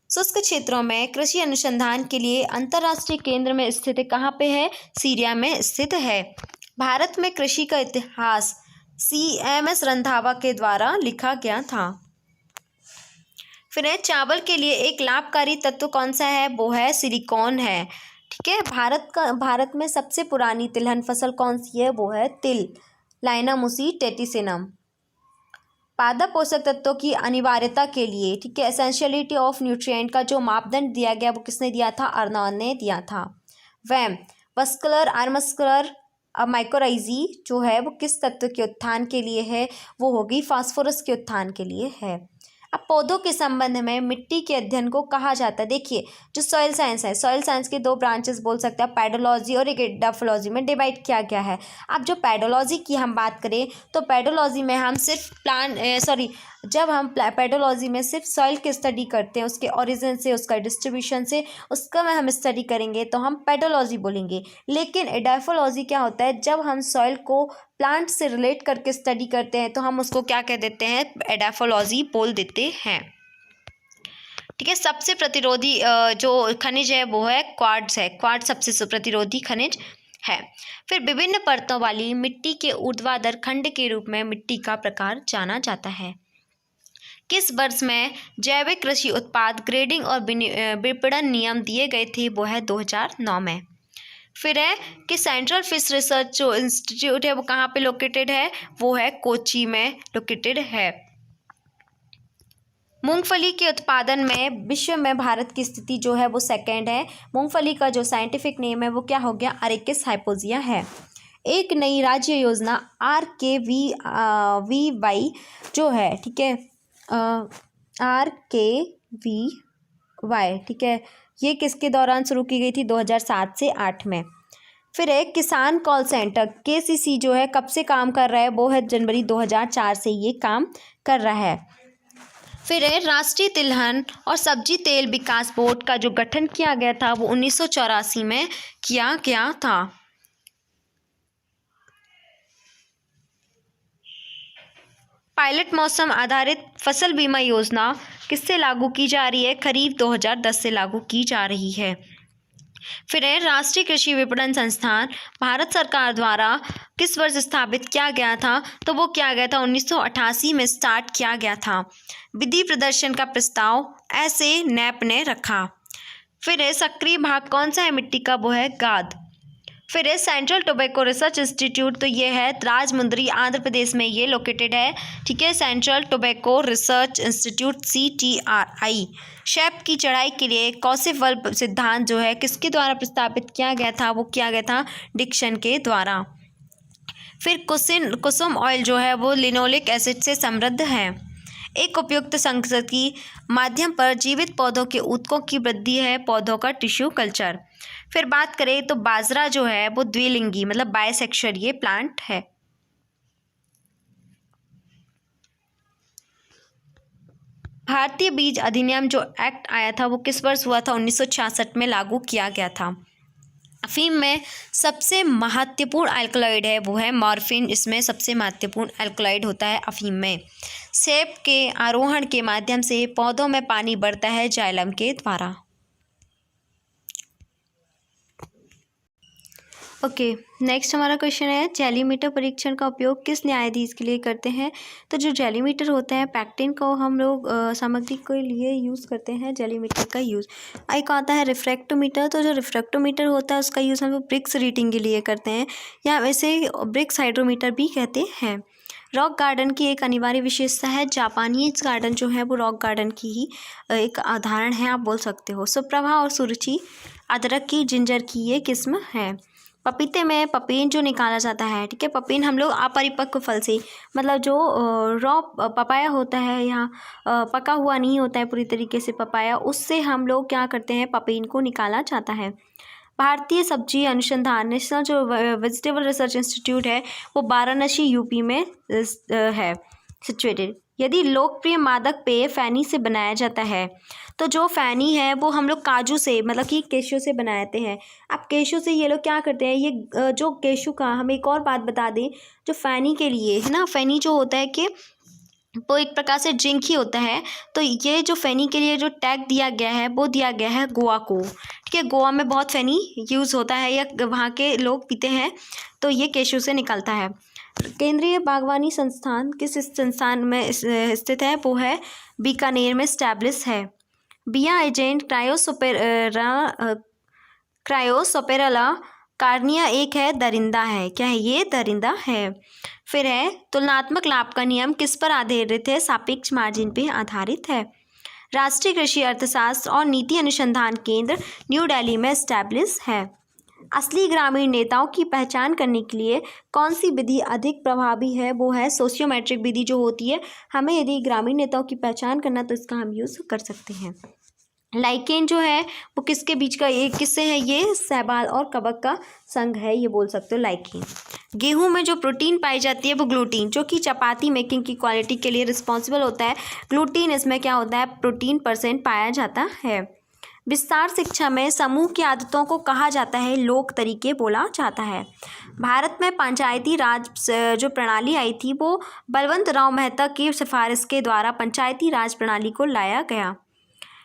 शुष्क क्षेत्रों में कृषि अनुसंधान के लिए अंतर्राष्ट्रीय केंद्र में स्थित है। कहाँ पे है? सीरिया में स्थित है। भारत में कृषि का इतिहास CMS रंधावा के द्वारा लिखा गया था। फिर चावल के लिए एक लाभकारी तत्व कौन सा है? वो है सिलिकॉन है, ठीक है। भारत में सबसे पुरानी तिलहन फसल कौन सी है? वो है तिल, लाइनामुसी टेटिसिनम। पादप पोषक तत्वों की अनिवार्यता के लिए, ठीक है, एसेंशियलिटी ऑफ न्यूट्रिएंट का जो मापदंड दिया गया वो किसने दिया था? अर्नॉन ने दिया था। वैम वस्कुलर आर्मस्कुलर माइकोराइजी जो है वो किस तत्व के उत्थान के लिए है? वो होगी फास्फोरस के उत्थान के लिए है। अब पौधों के संबंध में मिट्टी के अध्ययन को कहा जाता है। देखिए जो सॉइल साइंस है, सॉइल साइंस के 2 ब्रांचेस बोल सकते हैं, पेडोलॉजी और एक एडाफोलॉजी में डिवाइड किया गया है। अब जो पेडोलॉजी की हम बात करें तो पेडोलॉजी में हम सिर्फ जब हम पेडोलॉजी में सिर्फ सॉइल की स्टडी करते हैं, उसके ओरिजिन से, उसका डिस्ट्रीब्यूशन से, उसका में हम स्टडी करेंगे तो हम पेडोलॉजी बोलेंगे। लेकिन एडाफोलॉजी क्या होता है? जब हम सॉइल को प्लांट से रिलेट करके स्टडी करते हैं तो हम उसको क्या कह देते हैं? एडाफोलॉजी बोल देते हैं, ठीक है। सबसे प्रतिरोधी जो खनिज है वो है क्वार्ट्ज है। क्वार्ट्ज सबसे प्रतिरोधी खनिज है। फिर विभिन्न परतों वाली मिट्टी के ऊर्ध्वाधर खंड के रूप में मिट्टी का प्रकार जाना जाता है। किस वर्ष में जैविक कृषि उत्पाद ग्रेडिंग और विपणन नियम दिए गए थे? वो है 2009 में। फिर है कि सेंट्रल फिश रिसर्च जो इंस्टीट्यूट है वो कहाँ पे लोकेटेड है? वो है कोच्चि में लोकेटेड है। मूंगफली के उत्पादन में विश्व में भारत की स्थिति जो है वो सेकंड है। मूंगफली का जो साइंटिफिक नेम है वो क्या हो गया? अरेकिस हाइपोजिया है। एक नई राज्य योजना RKVY जो है, ठीक है, RKVY, ठीक है, ये किसके दौरान शुरू की गई थी? 2007 से 8 में। फिर एक किसान कॉल सेंटर KCC जो है कब से काम कर रहा है? वो है जनवरी 2004 से ये काम कर रहा है। फिर राष्ट्रीय तिलहन और सब्जी तेल विकास बोर्ड का जो गठन किया गया था वो 1984 में किया गया था। पायलट मौसम आधारित फसल बीमा योजना किससे लागू की जा रही है? खरीफ 2010 से लागू की जा रही है। फिर राष्ट्रीय कृषि विपणन संस्थान भारत सरकार द्वारा किस वर्ष स्थापित किया गया था? तो वो किया गया था 1988 में स्टार्ट किया गया था। विधि प्रदर्शन का प्रस्ताव ऐसे नैप ने रखा। फिर सक्रिय भाग कौन सा है मिट्टी का? वो है गाद। फिर सेंट्रल टोबैको रिसर्च इंस्टीट्यूट, तो ये है राजमुंदरी आंध्र प्रदेश में ये लोकेटेड है, ठीक है। Central tobacco research institute CTRI। Shape की चढ़ाई के लिए कौशिक सिद्धांत जो है किसके द्वारा प्रस्तावित किया गया था? वो किया गया था डिक्सन के द्वारा। फिर कुसुम ऑयल जो है वो लिनोलिक एसिड से समृद्ध है। एक उपयुक्त सांख्यिकी माध्यम पर जीवित पौधों के ऊतकों की वृद्धि है पौधों का टिश्यू कल्चर। फिर बात करें तो बाजरा जो है वो द्विलिंगी मतलब बायसेक्सुअल ये प्लांट है। भारतीय बीज अधिनियम जो एक्ट आया था वो किस वर्ष हुआ था? 1966 में लागू किया गया था। अफीम में सबसे महत्वपूर्ण अल्कलॉइड है वो है मॉर्फिन। इसमें सबसे महत्वपूर्ण अल्कलॉइड होता है अफीम में। सेब के आरोहण के माध्यम से पौधों में पानी बढ़ता है जाइलम के द्वारा। ओके, नेक्स्ट हमारा क्वेश्चन है जेलीमीटर परीक्षण का उपयोग किस न्यायाधीश के लिए करते हैं? तो जो जेलीमीटर होता है पैक्टिन को हम लोग सामग्री के लिए यूज़ करते हैं जेलीमीटर का यूज़। एक आता है रिफ्रैक्टोमीटर। तो जो रिफ्रैक्टोमीटर होता है उसका यूज़ हम लोग ब्रिक्स रीडिंग के लिए करते हैं या वैसे ब्रिक्स हाइड्रोमीटर भी कहते हैं। रॉक गार्डन की एक अनिवार्य विशेषता है जापानीज गार्डन जो है वो रॉक गार्डन की ही एक उदाहरण है आप बोल सकते हो। सुप्रभा और सुरुचि अदरक की जिंजर की ये किस्म है। पपीते में पपीन जो निकाला जाता है, ठीक है, पपीन हम लोग अपरिपक्व फल से मतलब जो रॉ पपाया होता है या पका हुआ नहीं होता है पूरी तरीके से पपाया, उससे हम लोग क्या करते हैं पपीन को निकाला जाता है। भारतीय सब्जी अनुसंधान नेशनल जो वेजिटेबल रिसर्च इंस्टीट्यूट है वो वाराणसी यूपी में है सिचुएटेड। यदि लोकप्रिय मादक पेय फैनी से बनाया जाता है तो जो फैनी है वो हम लोग काजू से मतलब कि केशू से बनाते हैं। अब केशू से ये लोग क्या करते हैं, ये जो केशू का हम एक और बात बता दें जो फैनी के लिए है ना, फैनी जो होता है कि वो एक प्रकार से ड्रिंक ही होता है। तो ये जो फैनी के लिए जो टैग दिया गया है वो दिया गया है गोवा को, ठीक है। गोवा में बहुत फैनी यूज़ होता है या वहाँ के लोग पीते हैं, तो ये केशू से निकलता है। केंद्रीय बागवानी संस्थान किस संस्थान में स्थित है? वो है बीकानेर में स्टैब्लिश है। बिया एजेंट क्रायोसोपेरला कार्निया एक है दरिंदा है। क्या है ये? दरिंदा है। फिर है तुलनात्मक लाभ का नियम किस पर आधारित है? सापेक्ष मार्जिन पे आधारित है। राष्ट्रीय कृषि अर्थशास्त्र और नीति अनुसंधान केंद्र न्यू दिल्ली में स्टैब्लिश है। असली ग्रामीण नेताओं की पहचान करने के लिए कौन सी विधि अधिक प्रभावी है? वो है सोशियोमेट्रिक विधि जो होती है। हमें यदि ग्रामीण नेताओं की पहचान करना तो इसका हम यूज़ कर सकते हैं। लाइकेन जो है वो किसके बीच का एक किससे है? ये शैवाल और कवक का संघ है, ये बोल सकते हो लाइकेन। गेहूं में जो प्रोटीन पाई जाती है वो ग्लूटीन जो कि चपाती मेकिंग की क्वालिटी के लिए रिस्पॉन्सिबल होता है। ग्लूटीन इसमें क्या होता है? प्रोटीन % पाया जाता है। विस्तार शिक्षा में समूह की आदतों को कहा जाता है लोक तरीके बोला जाता है। भारत में पंचायती राज जो प्रणाली आई थी वो बलवंत राव मेहता की सिफारिश के द्वारा पंचायती राज प्रणाली को लाया गया।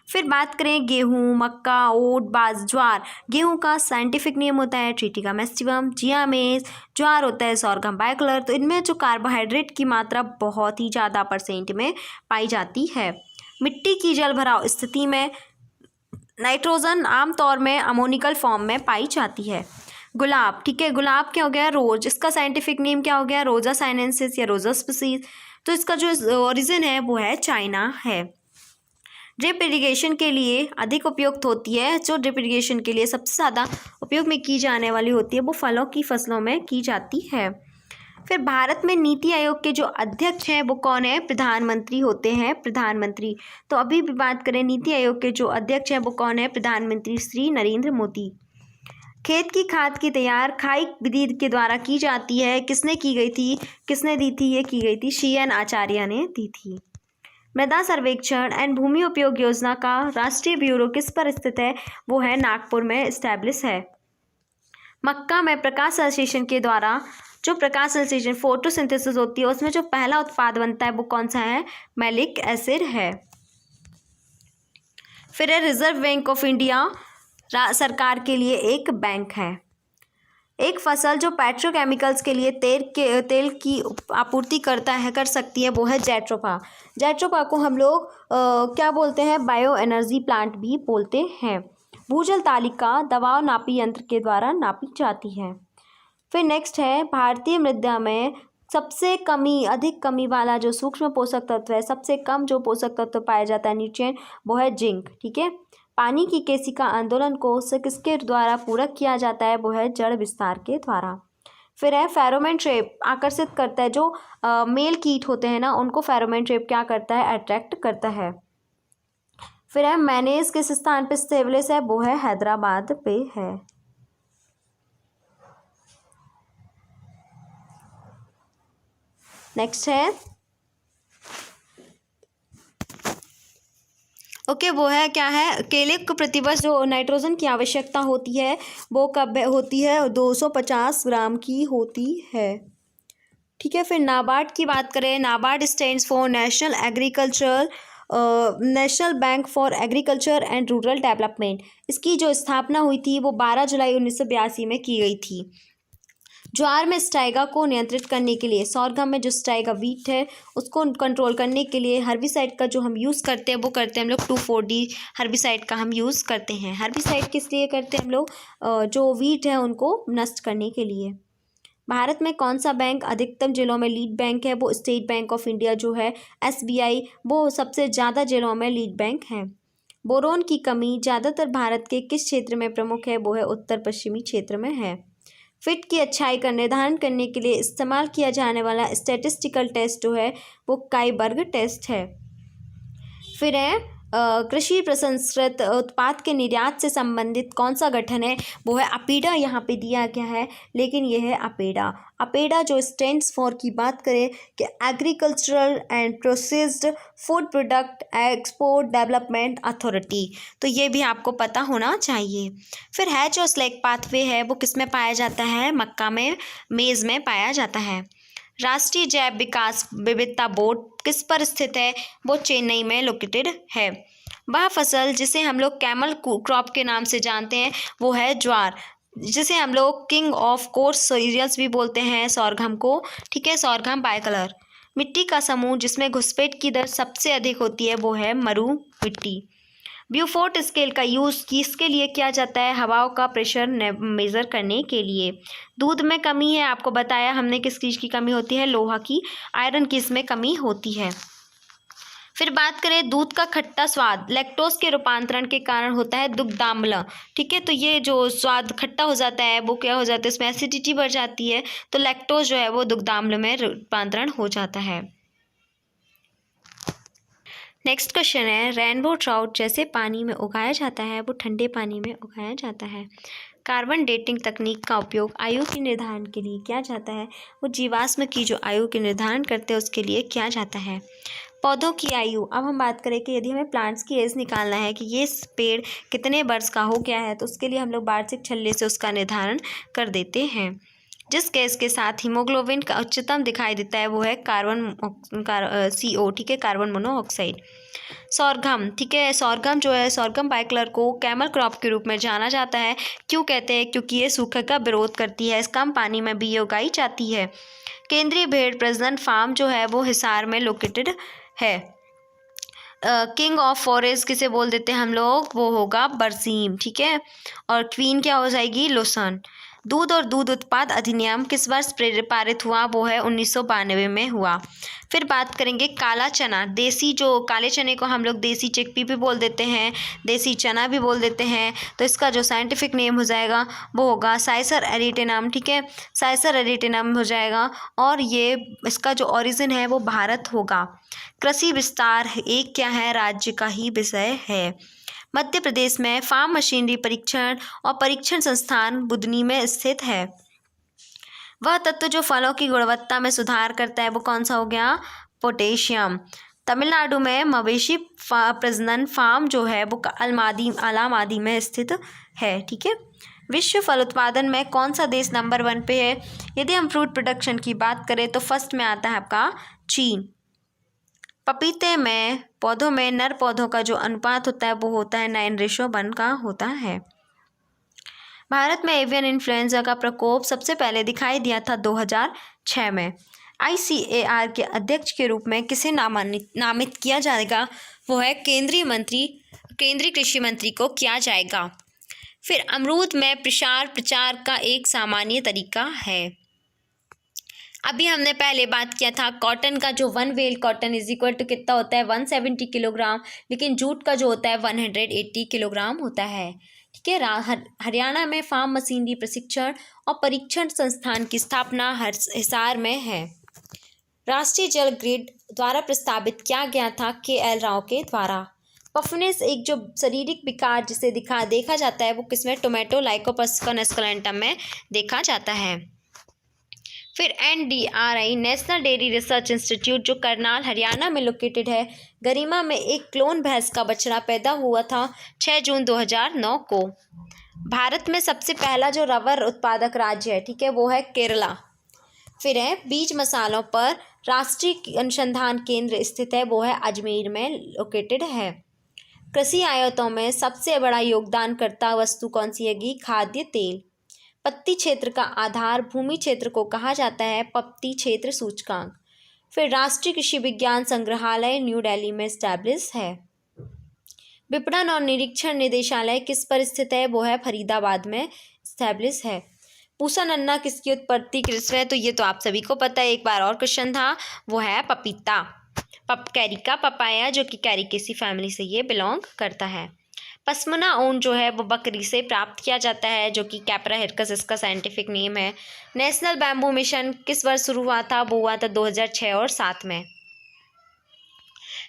फिर बात करें गेहूं, मक्का, ओट, बाज, ज्वार। गेहूं का साइंटिफिक नेम होता है ट्रिटिका मैस्टिवम। जिया में ज्वार होता है सोरगम बाइकलर। तो इनमें जो कार्बोहाइड्रेट की मात्रा बहुत ही ज़्यादा % में पाई जाती है। मिट्टी की जल भराव स्थिति में नाइट्रोजन आमतौर में अमोनिकल फॉर्म में पाई जाती है। गुलाब, ठीक है, गुलाब क्या हो गया? रोज। इसका साइंटिफिक नेम क्या हो गया? रोजा साइनेंसिस या रोजा स्पीसीज। तो इसका जो ओरिजिन है वो है चाइना है। ड्रिप इरिगेशन के लिए अधिक उपयुक्त होती है। जो ड्रिप इरिगेशन के लिए सबसे ज़्यादा उपयोग में की जाने वाली होती है वो फलों की फसलों में की जाती है। फिर भारत में नीति आयोग के जो अध्यक्ष हैं वो कौन है? प्रधानमंत्री होते हैं, प्रधानमंत्री। तो अभी भी बात करें नीति आयोग के जो अध्यक्ष हैं वो कौन है? प्रधानमंत्री श्री नरेंद्र मोदी। खेत की खाद की तैयार खाई विधि के द्वारा की जाती है। किसने की गई थी? किसने दी थी? ये की गई थी CN आचार्य ने दी थी। मृदा सर्वेक्षण एंड भूमि उपयोग योजना का राष्ट्रीय ब्यूरो किस पर स्थित है? वो है नागपुर में स्टैब्लिश है। मक्का में प्रकाश संश्लेषण के द्वारा जो प्रकाश संश्लेषण फोटोसिंथेसिस होती है उसमें जो पहला उत्पाद बनता है वो कौन सा है? मैलिक एसिड है। फिर है रिजर्व बैंक ऑफ इंडिया सरकार के लिए एक बैंक है। एक फसल जो पेट्रोकेमिकल्स के लिए तेल की आपूर्ति करता है कर सकती है वो है जैट्रोफा। जैट्रोफा को हम लोग क्या बोलते हैं? बायो एनर्जी प्लांट भी बोलते हैं। भूजल तालिका दबाव नापी यंत्र के द्वारा नापी जाती है। फिर नेक्स्ट है भारतीय मृदा में सबसे अधिक कमी वाला जो सूक्ष्म पोषक तत्व है, सबसे कम जो पोषक तत्व पाया जाता है न्यूट्रिएंट वो है जिंक, ठीक है। पानी की केशिका आंदोलन को किसके द्वारा पूरक किया जाता है? वो है जड़ विस्तार के द्वारा। फिर है फेरोमोन ट्रैप, आकर्षित करता है, जो मेल कीट होते हैं ना उनको फेरोमोन ट्रैप क्या करता है, अट्रैक्ट करता है। फिर है मैनेज किस स्थान पे स्टेबलिश है, वो है हैदराबाद पे है। नेक्स्ट है वो है क्या है, केले को प्रतिवर्ष जो नाइट्रोजन की आवश्यकता होती है वो कब होती है, 250 ग्राम की होती है। ठीक है, फिर नाबार्ड की बात करें, NABARD stands for national bank for agriculture and rural development. इसकी जो स्थापना हुई थी वो 12 जुलाई 1982 में की गई थी। ज्वार में स्टाइगा को नियंत्रित करने के लिए, सॉरगम में जो स्टाइगा वीट है उसको कंट्रोल करने के लिए हर्बिसाइड का जो हम यूज़ करते हैं वो करते हैं हम लोग 2,4-D हर्बिसाइड का हम यूज़ करते हैं। हर्बिसाइड किस लिए करते हैं हम लोग, जो वीट है उनको नष्ट करने के लिए। भारत में कौन सा बैंक अधिकतम जिलों में लीड बैंक है, वो स्टेट बैंक ऑफ इंडिया जो है SBI, वो सबसे ज़्यादा जिलों में लीड बैंक है। बोरोन की कमी ज़्यादातर भारत के किस क्षेत्र में प्रमुख है, वो है उत्तर पश्चिमी क्षेत्र में है। फिट की अच्छाई का निर्धारण करने के लिए इस्तेमाल किया जाने वाला स्टैटिस्टिकल टेस्ट जो है वो काइबर्ग टेस्ट है। फिर है कृषि प्रसंस्कृत उत्पाद के निर्यात से संबंधित कौन सा गठन है, वो है अपेडा, यहाँ पे दिया गया है लेकिन यह है अपेडा। अपेडा जो स्टैंड्स फॉर की बात करें कि agricultural and processed food product export development authority, तो ये भी आपको पता होना चाहिए। फिर हैच और स्लैग पाथवे है वो किस में पाया जाता है, मक्का में, मेज़ में पाया जाता है। राष्ट्रीय जैव विकास विविधता बोर्ड किस पर स्थित है, वो चेन्नई में लोकेटेड है। वह फसल जिसे हम लोग कैमल क्रॉप के नाम से जानते हैं वो है ज्वार, जिसे हम लोग किंग ऑफ कोर्स सीरियल्स भी बोलते हैं सोरघम को। ठीक है, सोरघम बाइकलर। मिट्टी का समूह जिसमें घुसपैठ की दर सबसे अधिक होती है वो है मरु मिट्टी। ब्यूफोर्ट स्केल का यूज़ किसके लिए किया जाता है, हवाओं का प्रेशर मेज़र करने के लिए। दूध में कमी है, आपको बताया हमने किस चीज़ की कमी होती है, लोहा की, आयरन की इसमें कमी होती है। फिर बात करें दूध का खट्टा स्वाद लैक्टोज के रूपांतरण के कारण होता है दुग्धाम्ल। ठीक है, तो ये जो स्वाद खट्टा हो जाता है वो क्या हो जाता है, इसमें एसिडिटी बढ़ जाती है, तो लैक्टोज जो है वो दुग्धाम्ल में रूपांतरण हो जाता है। नेक्स्ट क्वेश्चन है, रेनबो ट्राउट जैसे पानी में उगाया जाता है वो ठंडे पानी में उगाया जाता है। कार्बन डेटिंग तकनीक का उपयोग आयु के निर्धारण के लिए किया जाता है, वो जीवाश्म की जो आयु के निर्धारण करते हैं उसके लिए किया जाता है। पौधों की आयु, अब हम बात करें कि यदि हमें प्लांट्स की एज निकालना है कि ये पेड़ कितने वर्ष का हो गया है, तो उसके लिए हम लोग वार्षिक छल्ले से उसका निर्धारण कर देते हैं। जिस गैस के साथ हीमोग्लोबिन का उच्चतम दिखाई देता है वो है CO, ठीक है, कार्बन मोनोऑक्साइड। सोरघम, ठीक है, सोरघम जो है, सोरघम बाइकलर को कैमल क्रॉप के रूप में जाना जाता है। क्यों कहते हैं, क्योंकि ये सूखे का विरोध करती है, इस कम पानी में भी ये उगाई जाती है। केंद्रीय भेड़ प्रजनन फार्म जो है वो हिसार में लोकेटेड है। किंग ऑफ फॉरेस्ट किसे बोल देते हैं हम लोग, वो होगा बरसीम। ठीक है, और क्वीन क्या हो जाएगी, लोसन। दूध और दूध उत्पाद अधिनियम किस वर्ष पारित हुआ, वो है 1992 में हुआ। फिर बात करेंगे काला चना, देसी जो काले चने को हम लोग देसी चिकपी भी बोल देते हैं, देसी चना भी बोल देते हैं, तो इसका जो साइंटिफिक नेम हो जाएगा वो होगा साइसर एरिटेनम। ठीक है, साइसर एरिटेनम हो जाएगा, और ये इसका जो ओरिजिन है वो भारत होगा। कृषि विस्तार एक क्या है, राज्य का ही विषय है। मध्य प्रदेश में फार्म मशीनरी परीक्षण और परीक्षण संस्थान बुधनी में स्थित है। वह तत्व जो फलों की गुणवत्ता में सुधार करता है वो कौन सा हो गया, पोटेशियम। तमिलनाडु में मवेशी प्रजनन फार्म जो है वो अलामादी में स्थित है। ठीक है, विश्व फल उत्पादन में कौन सा देश नंबर 1 पे है, यदि हम फ्रूट प्रोडक्शन की बात करें तो फर्स्ट में आता है आपका चीन। पपीते में पौधों में नर पौधों का जो अनुपात होता है वो होता है 9:1 का होता है। भारत में एवियन इन्फ्लुएंजा का प्रकोप सबसे पहले दिखाई दिया था 2006 में। ICAR के अध्यक्ष के रूप में किसे नामित किया जाएगा, वो है केंद्रीय कृषि मंत्री को किया जाएगा। फिर अमरूद में प्रचार का एक सामान्य तरीका है। अभी हमने पहले बात किया था कॉटन का, जो 1 bale cotton is equal to कितना होता है 170 किलोग्राम, लेकिन जूट का जो होता है 180 किलोग्राम होता है। ठीक है। हरियाणा में फार्म मशीनरी प्रशिक्षण और परीक्षण संस्थान की स्थापना हिसार में है। राष्ट्रीय जल ग्रिड द्वारा प्रस्तावित किया गया था KL राव के द्वारा। पफनेस एक जो शारीरिक विकार जिसे देखा जाता है वो किसमें, टोमेटो लाइकोपर्सिकम एस्कुलेंटम में देखा जाता है। फिर NDRI national dairy research institute जो करनाल हरियाणा में लोकेटेड है, गरिमा में एक क्लोन भैंस का बछड़ा पैदा हुआ था 6 जून 2009 को। भारत में सबसे पहला जो रबर उत्पादक राज्य है, ठीक है, वो है केरला। फिर है बीज मसालों पर राष्ट्रीय अनुसंधान केंद्र स्थित है, वो है अजमेर में लोकेटेड है। कृषि आयातों में सबसे बड़ा योगदानकर्ता वस्तु कौन सी हैगी, खाद्य तेल। पत्ती क्षेत्र का आधार भूमि क्षेत्र को कहा जाता है पत्ती क्षेत्र सूचकांक। फिर राष्ट्रीय कृषि विज्ञान संग्रहालय न्यू दिल्ली में स्टैब्लिश है। विपणन और निरीक्षण निदेशालय किस पर स्थित है, वो है फरीदाबाद में स्टैब्लिश है। पूसा नन्ना किसकी उत्पत्ति किस है, तो ये तो आप सभी को पता है, एक बार और क्वेश्चन था, वो है पपीता, कैरिका पपाया, जो कि कैरिकेसी फैमिली से ये बिलोंग करता है। पश्मीना ऊन जो है वो बकरी से प्राप्त किया जाता है, जो कि कैपरा हिरकस इसका साइंटिफिक नेम है। नेशनल बैम्बू मिशन किस वर्ष शुरू हुआ था, वो हुआ था 2006 और 2007 में।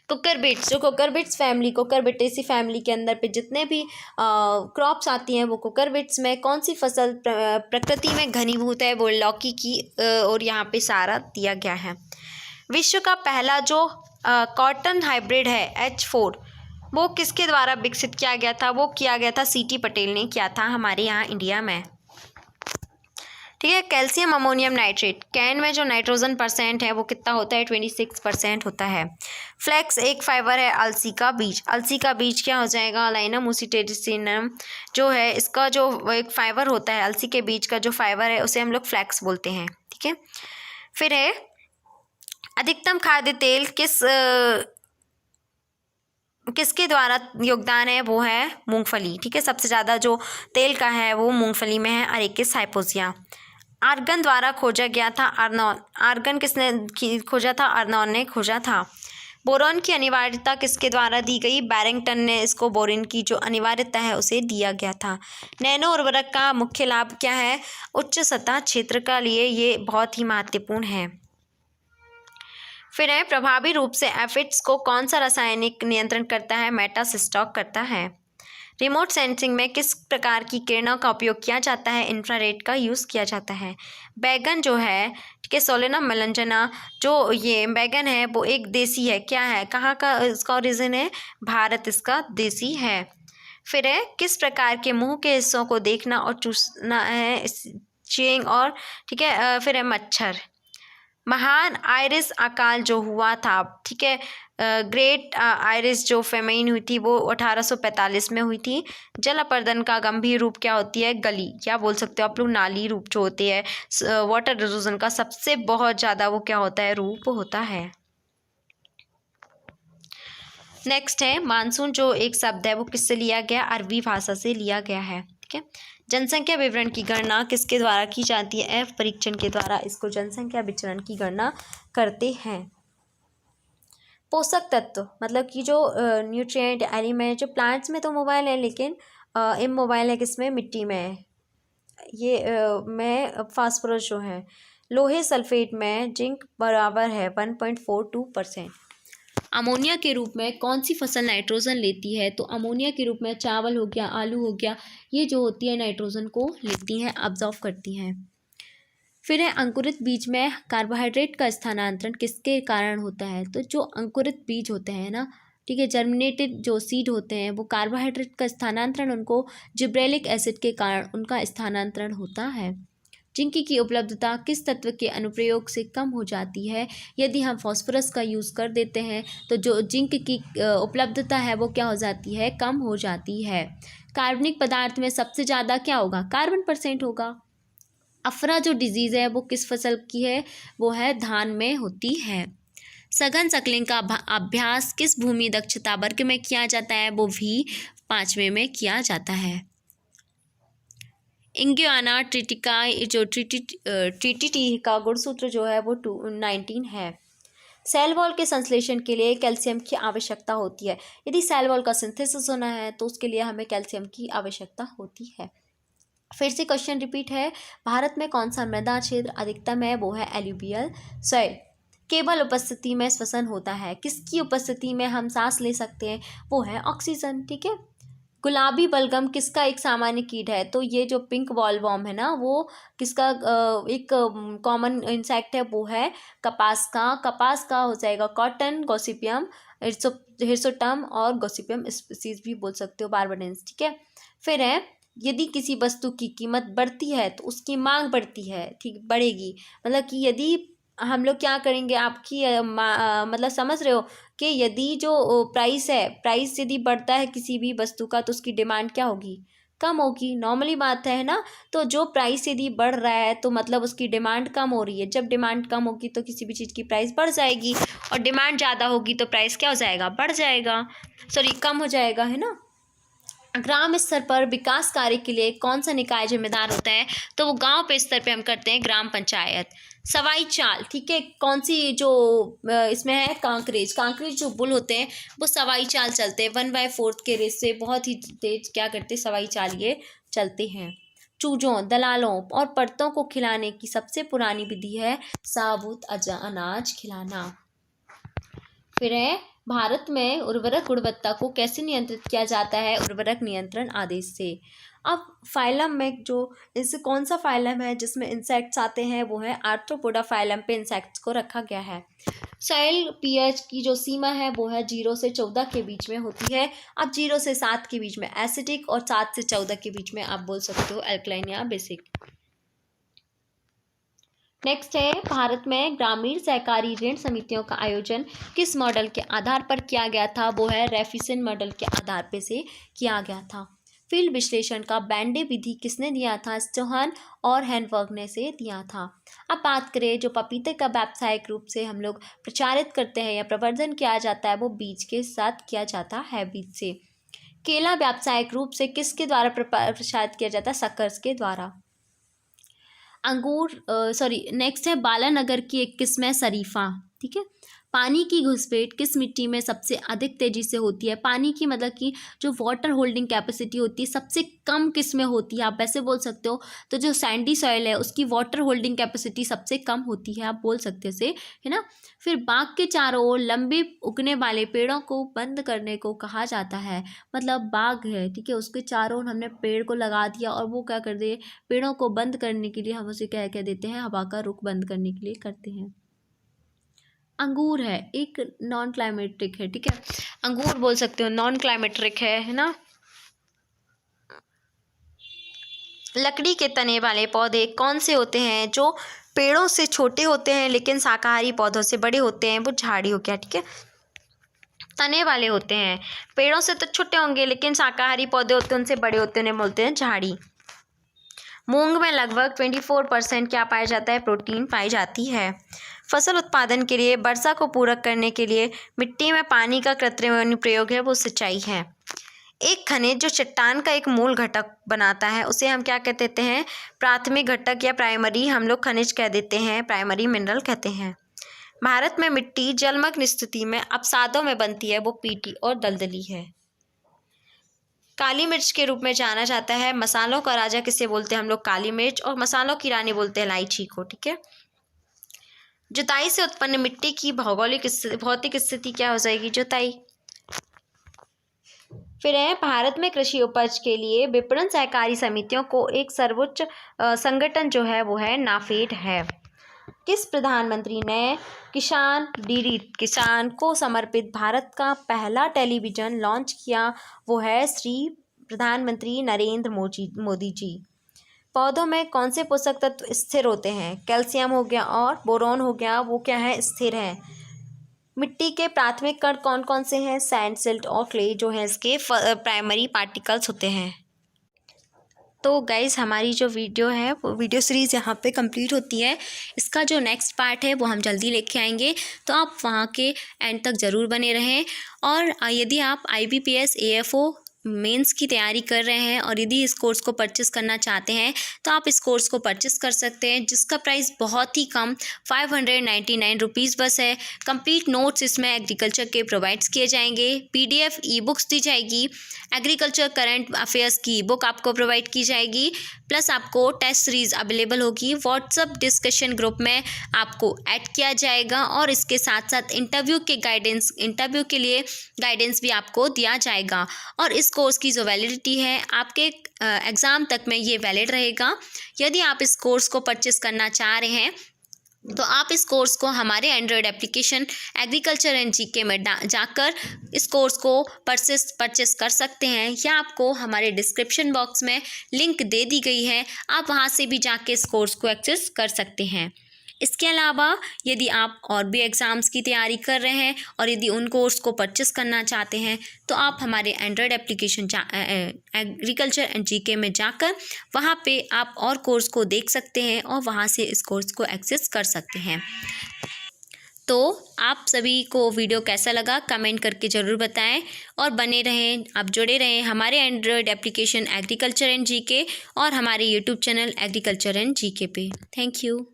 कुकरबिट्स, जो कुकरबिट्स फैमिली, कुकरबिटेसी फैमिली के अंदर पे जितने भी क्रॉप्स आती हैं वो कुकरबिट्स में कौन सी फसल प्रकृति में घनीभूत है, वो लौकी की, और यहाँ पे सारा दिया गया है। विश्व का पहला जो कॉटन हाइब्रिड है H4 वो किसके द्वारा विकसित किया गया था, वो किया गया था CT पटेल ने किया था हमारे यहाँ इंडिया में। ठीक है। कैल्शियम अमोनियम नाइट्रेट, कैन में जो नाइट्रोजन परसेंट है वो कितना होता है, 26% होता है। फ्लैक्स एक फाइबर है अलसी का बीज, अलसी का बीज क्या हो जाएगा, लाइनम ओसिटेरिसिनम जो है इसका जो एक फाइबर होता है, अलसी के बीज का जो फाइबर है उसे हम लोग फ्लैक्स बोलते हैं। ठीक है। फिर है अधिकतम खाद्य तेल किसके द्वारा योगदान है, वो है मूंगफली। ठीक है। सबसे ज़्यादा जो तेल का है वो मूंगफली में है, अरेकिस हाइपोसिया। आर्गन द्वारा खोजा गया था अर्नोन, आर्गन किसने खोजा था, अर्नोन ने खोजा था। बोरॉन की अनिवार्यता किसके द्वारा दी गई, बैरिंगटन ने इसको बोरिन की जो अनिवार्यता है उसे दिया गया था। नैनो उर्वरक का मुख्य लाभ क्या है, उच्च सतह क्षेत्र के लिए ये बहुत ही महत्वपूर्ण है। फिर है प्रभावी रूप से एफिड्स को कौन सा रासायनिक नियंत्रण करता है, मेटासिस्टॉक करता है। रिमोट सेंसिंग में किस प्रकार की किरणों का उपयोग किया जाता है, इंफ्रारेड का यूज़ किया जाता है। बैगन जो है, ठीक है, सोलेनम मेलंजना, जो ये बैगन है वो एक देसी है, क्या है, कहाँ का इसका ओरिजिन है, भारत इसका देसी है। फिर है किस प्रकार के मुंह के हिस्सों को देखना और चूसना है, चेंग और, ठीक है, फिर है मच्छर। महान आयरिस अकाल जो हुआ था, ठीक है, ग्रेट आयरिस जो फेमाइन हुई थी वो 1845 में हुई थी। जल अपर्दन का गंभीर रूप क्या होती है, गली, क्या बोल सकते हो आप लोग, नाली रूप जो होती है। वाटर इरोजन का सबसे बहुत ज़्यादा वो क्या होता है, रूप होता है। नेक्स्ट है मानसून, जो एक शब्द है वो किससे लिया गया, अरबी भाषा से लिया गया है। ठीक है। जनसंख्या विवरण की गणना किसके द्वारा की जाती है, F परीक्षण के द्वारा इसको जनसंख्या विचरण की गणना करते हैं। पोषक तत्व मतलब कि जो न्यूट्रिएंट एलिमेंट, जो प्लांट्स में तो मोबाइल है लेकिन इमोबाइल है किसमें, मिट्टी में। ये में फास्फोरस जो है, लोहे सल्फेट में जिंक बराबर है 1.42%। अमोनिया के रूप में कौन सी फसल नाइट्रोजन लेती है, तो अमोनिया के रूप में चावल हो गया, आलू हो गया, ये जो होती है नाइट्रोजन को लेती हैं, अब्जॉर्व करती हैं। फिर है अंकुरित बीज में कार्बोहाइड्रेट का स्थानांतरण किसके कारण होता है, तो जो अंकुरित बीज होते हैं ना, ठीक है, जर्मिनेटेड जो सीड होते हैं वो कार्बोहाइड्रेट का स्थानांतरण उनको जिब्रेलिक एसिड के कारण उनका स्थानांतरण होता है। जिंक की उपलब्धता किस तत्व के अनुप्रयोग से कम हो जाती है, यदि हम फास्फोरस का यूज़ कर देते हैं तो जो जिंक की उपलब्धता है वो क्या हो जाती है, कम हो जाती है। कार्बनिक पदार्थ में सबसे ज़्यादा क्या होगा, कार्बन % होगा। अफरा जो डिजीज़ है वो किस फसल की है, वो है धान में होती है। सघन सकलिंग का अभ्यास किस भूमि दक्षता वर्ग में किया जाता है, वो भी 5वें में किया जाता है। इंग्युआना ट्रिटिका जो ट्रिटिटी का गुणसूत्र जो है वो 19 है। सेल वॉल के संश्लेषण के लिए कैल्शियम की आवश्यकता होती है। यदि सेल वॉल का सिंथेसिस होना है तो उसके लिए हमें कैल्शियम की आवश्यकता होती है। फिर से क्वेश्चन रिपीट है, भारत में कौन सा मृदा क्षेत्र अधिकतम है? वो है एल्यूवियल सॉइल। केवल उपस्थिति में श्वसन होता है। किसकी उपस्थिति में हम सांस ले सकते हैं? वो है ऑक्सीजन। ठीक है। गुलाबी बलगम किसका एक सामान्य कीट है? तो ये जो पिंक बॉलवॉर्म है ना, वो किसका एक कॉमन इंसेक्ट है? वो है कपास का। कपास का हो जाएगा कॉटन, गॉसिपियम हिरसोटम और गॉसिपियम स्पीसीज भी बोल सकते हो, बारबडेंस। ठीक है। फिर है, यदि किसी वस्तु की कीमत बढ़ती है तो उसकी मांग बढ़ती है। ठीक, बढ़ेगी। मतलब कि यदि हम लोग क्या करेंगे, आपकी मतलब समझ रहे हो कि यदि जो प्राइस है, प्राइस यदि बढ़ता है किसी भी वस्तु का तो उसकी डिमांड क्या होगी? कम होगी। नॉर्मली बात है ना। तो जो प्राइस यदि बढ़ रहा है तो मतलब उसकी डिमांड कम हो रही है। जब डिमांड कम होगी तो किसी भी चीज़ की प्राइस बढ़ जाएगी, और डिमांड ज़्यादा होगी तो प्राइस क्या हो जाएगा? बढ़ जाएगा, सॉरी कम हो जाएगा, है ना। ग्राम स्तर पर विकास कार्य के लिए कौन सा निकाय जिम्मेदार होता है? तो वो गांव पे स्तर पे हम करते हैं, ग्राम पंचायत। सवाई चाल, ठीक है, कौन सी जो इसमें है, कांकरेज। कांकरेज जो बुल होते हैं वो सवाई चाल चलते हैं, 1/4 के रेस से बहुत ही तेज क्या करते हैं, सवाई चाल ये चलते हैं। चूजों, दलालों और परतों को खिलाने की सबसे पुरानी विधि है साबुत अनाज खिलाना। फिर है, भारत में उर्वरक गुणवत्ता को कैसे नियंत्रित किया जाता है? उर्वरक नियंत्रण आदेश से। अब फाइलम में जो इससे कौन सा फाइलम है जिसमें इंसेक्ट्स आते हैं? वो है आर्थ्रोपोडा फाइलम पे इंसेक्ट्स को रखा गया है। सॉइल पीएच की जो सीमा है वो है 0 से 14 के बीच में होती है। अब 0 से 7 के बीच में एसिडिक और 7 से 14 के बीच में आप बोल सकते हो एल्कलाइन या बेसिक। नेक्स्ट है, भारत में ग्रामीण सहकारी ऋण समितियों का आयोजन किस मॉडल के आधार पर किया गया था? वो है रेफिसन मॉडल के आधार पे से किया गया था। फील्ड विश्लेषण का बैंडे विधि किसने दिया था? चौहान और हैनवर्ग ने से दिया था। अब बात करें, जो पपीते का व्यावसायिक रूप से हम लोग प्रचारित करते हैं या प्रवर्धन किया जाता है वो बीज के साथ किया जाता है, बीज से। केला व्यावसायिक रूप से किसके द्वारा प्रचारित किया जाता है? सकर्स के द्वारा। अंगूर नेक्स्ट है, बालानगर की एक किस्म है शरीफा। ठीक है। पानी की घुसपैठ किस मिट्टी में सबसे अधिक तेजी से होती है? पानी की मतलब कि जो वाटर होल्डिंग कैपेसिटी होती है सबसे कम किस में होती है, आप वैसे बोल सकते हो। तो जो सैंडी सॉइल है उसकी वाटर होल्डिंग कैपेसिटी सबसे कम होती है, आप बोल सकते से, है ना। फिर बाग के चारों ओर लंबे उगने वाले पेड़ों को बंद करने को कहा जाता है। मतलब बाग है, ठीक है, उसके चारों ओर हमने पेड़ को लगा दिया और वो क्या कर दे, पेड़ों को बंद करने के लिए हम उसे क्या कह देते हैं, हवा का रुख बंद करने के लिए करते हैं। अंगूर है, एक नॉन क्लाइमेट्रिक है। ठीक है, अंगूर बोल सकते हो, नॉन क्लाइमेट्रिक है ना। लकड़ी के तने वाले पौधे कौन से होते हैं जो पेड़ों से छोटे होते हैं लेकिन शाकाहारी पौधों से बड़े होते हैं? वो झाड़ी हो गया। ठीक है, तने वाले होते हैं, पेड़ों से तो छोटे होंगे लेकिन शाकाहारी पौधे होते हैं उनसे बड़े होते हैं, उन्हें बोलते हैं झाड़ी। मूंग में लगभग 24% क्या पाया जाता है? प्रोटीन पाई जाती है। फसल उत्पादन के लिए वर्षा को पूरक करने के लिए मिट्टी में पानी का कृत्रिम अनुप्रयोग है वो सिंचाई है। एक खनिज जो चट्टान का एक मूल घटक बनाता है उसे हम क्या कह देते हैं? प्राथमिक घटक या प्राइमरी हम लोग खनिज कह देते हैं, प्राइमरी मिनरल कहते हैं। भारत में मिट्टी जलमग्न स्थिति में अपसादों में बनती है, वो पीटी और दलदली है। काली मिर्च के रूप में जाना जाता है। मसालों का राजा किसे बोलते हैं हम लोग? काली मिर्च। और मसालों की रानी बोलते हैं इलायची को। ठीक है। जुताई से उत्पन्न मिट्टी की भौतिक स्थिति क्या हो जाएगी? जुताई। फिर है, भारत में कृषि उपज के लिए विपणन सहकारी समितियों को एक सर्वोच्च संगठन जो है वो है नाफेड है। किस प्रधानमंत्री ने किसान डीडी किसान को समर्पित भारत का पहला टेलीविज़न लॉन्च किया? वो है श्री प्रधानमंत्री नरेंद्र मोदी जी। पौधों में कौन से पोषक तत्व स्थिर होते हैं? कैल्शियम हो गया और बोरोन हो गया, वो क्या है? स्थिर है। मिट्टी के प्राथमिक कण कौन कौन से हैं? सैंड, सिल्ट और क्ले जो है इसके प्राइमरी पार्टिकल्स होते हैं। तो गाइज़, हमारी जो वीडियो है वो वीडियो सीरीज़ यहाँ पे कंप्लीट होती है। इसका जो नेक्स्ट पार्ट है वो हम जल्दी लेके आएंगे, तो आप वहाँ के एंड तक ज़रूर बने रहें। और यदि आप IBPS, AFO मेंस की तैयारी कर रहे हैं और यदि इस कोर्स को परचेस करना चाहते हैं तो आप इस कोर्स को परचेस कर सकते हैं, जिसका प्राइस बहुत ही कम 599 रुपीज़ बस है। कंप्लीट नोट्स इसमें एग्रीकल्चर के प्रोवाइड्स किए जाएंगे, PDF ई बुक्स दी जाएगी, एग्रीकल्चर करंट अफेयर्स की बुक आपको प्रोवाइड की जाएगी, प्लस आपको टेस्ट सीरीज अवेलेबल होगी। व्हाट्सअप डिस्कशन ग्रुप में आपको ऐड किया जाएगा और इसके साथ साथ इंटरव्यू के लिए गाइडेंस भी आपको दिया जाएगा। और इस कोर्स की जो वैलिडिटी है आपके एग्ज़ाम तक में ये वैलिड रहेगा। यदि आप इस कोर्स को परचेस करना चाह रहे हैं तो आप इस कोर्स को हमारे android application agriculture and GK में जाकर इस कोर्स को परचेस कर सकते हैं, या आपको हमारे डिस्क्रिप्शन बॉक्स में लिंक दे दी गई है, आप वहां से भी जाके इस कोर्स को एक्सेस कर सकते हैं। इसके अलावा यदि आप और भी एग्ज़ाम्स की तैयारी कर रहे हैं और यदि उन कोर्स को परचेस करना चाहते हैं तो आप हमारे android application agriculture and GK में जाकर वहां पे आप और कोर्स को देख सकते हैं और वहां से इस कोर्स को एक्सेस कर सकते हैं। तो आप सभी को वीडियो कैसा लगा कमेंट करके ज़रूर बताएं और बने रहें, आप जुड़े रहें हमारे android application agriculture and GK और हमारे YouTube channel agriculture and GK पे। Thank you.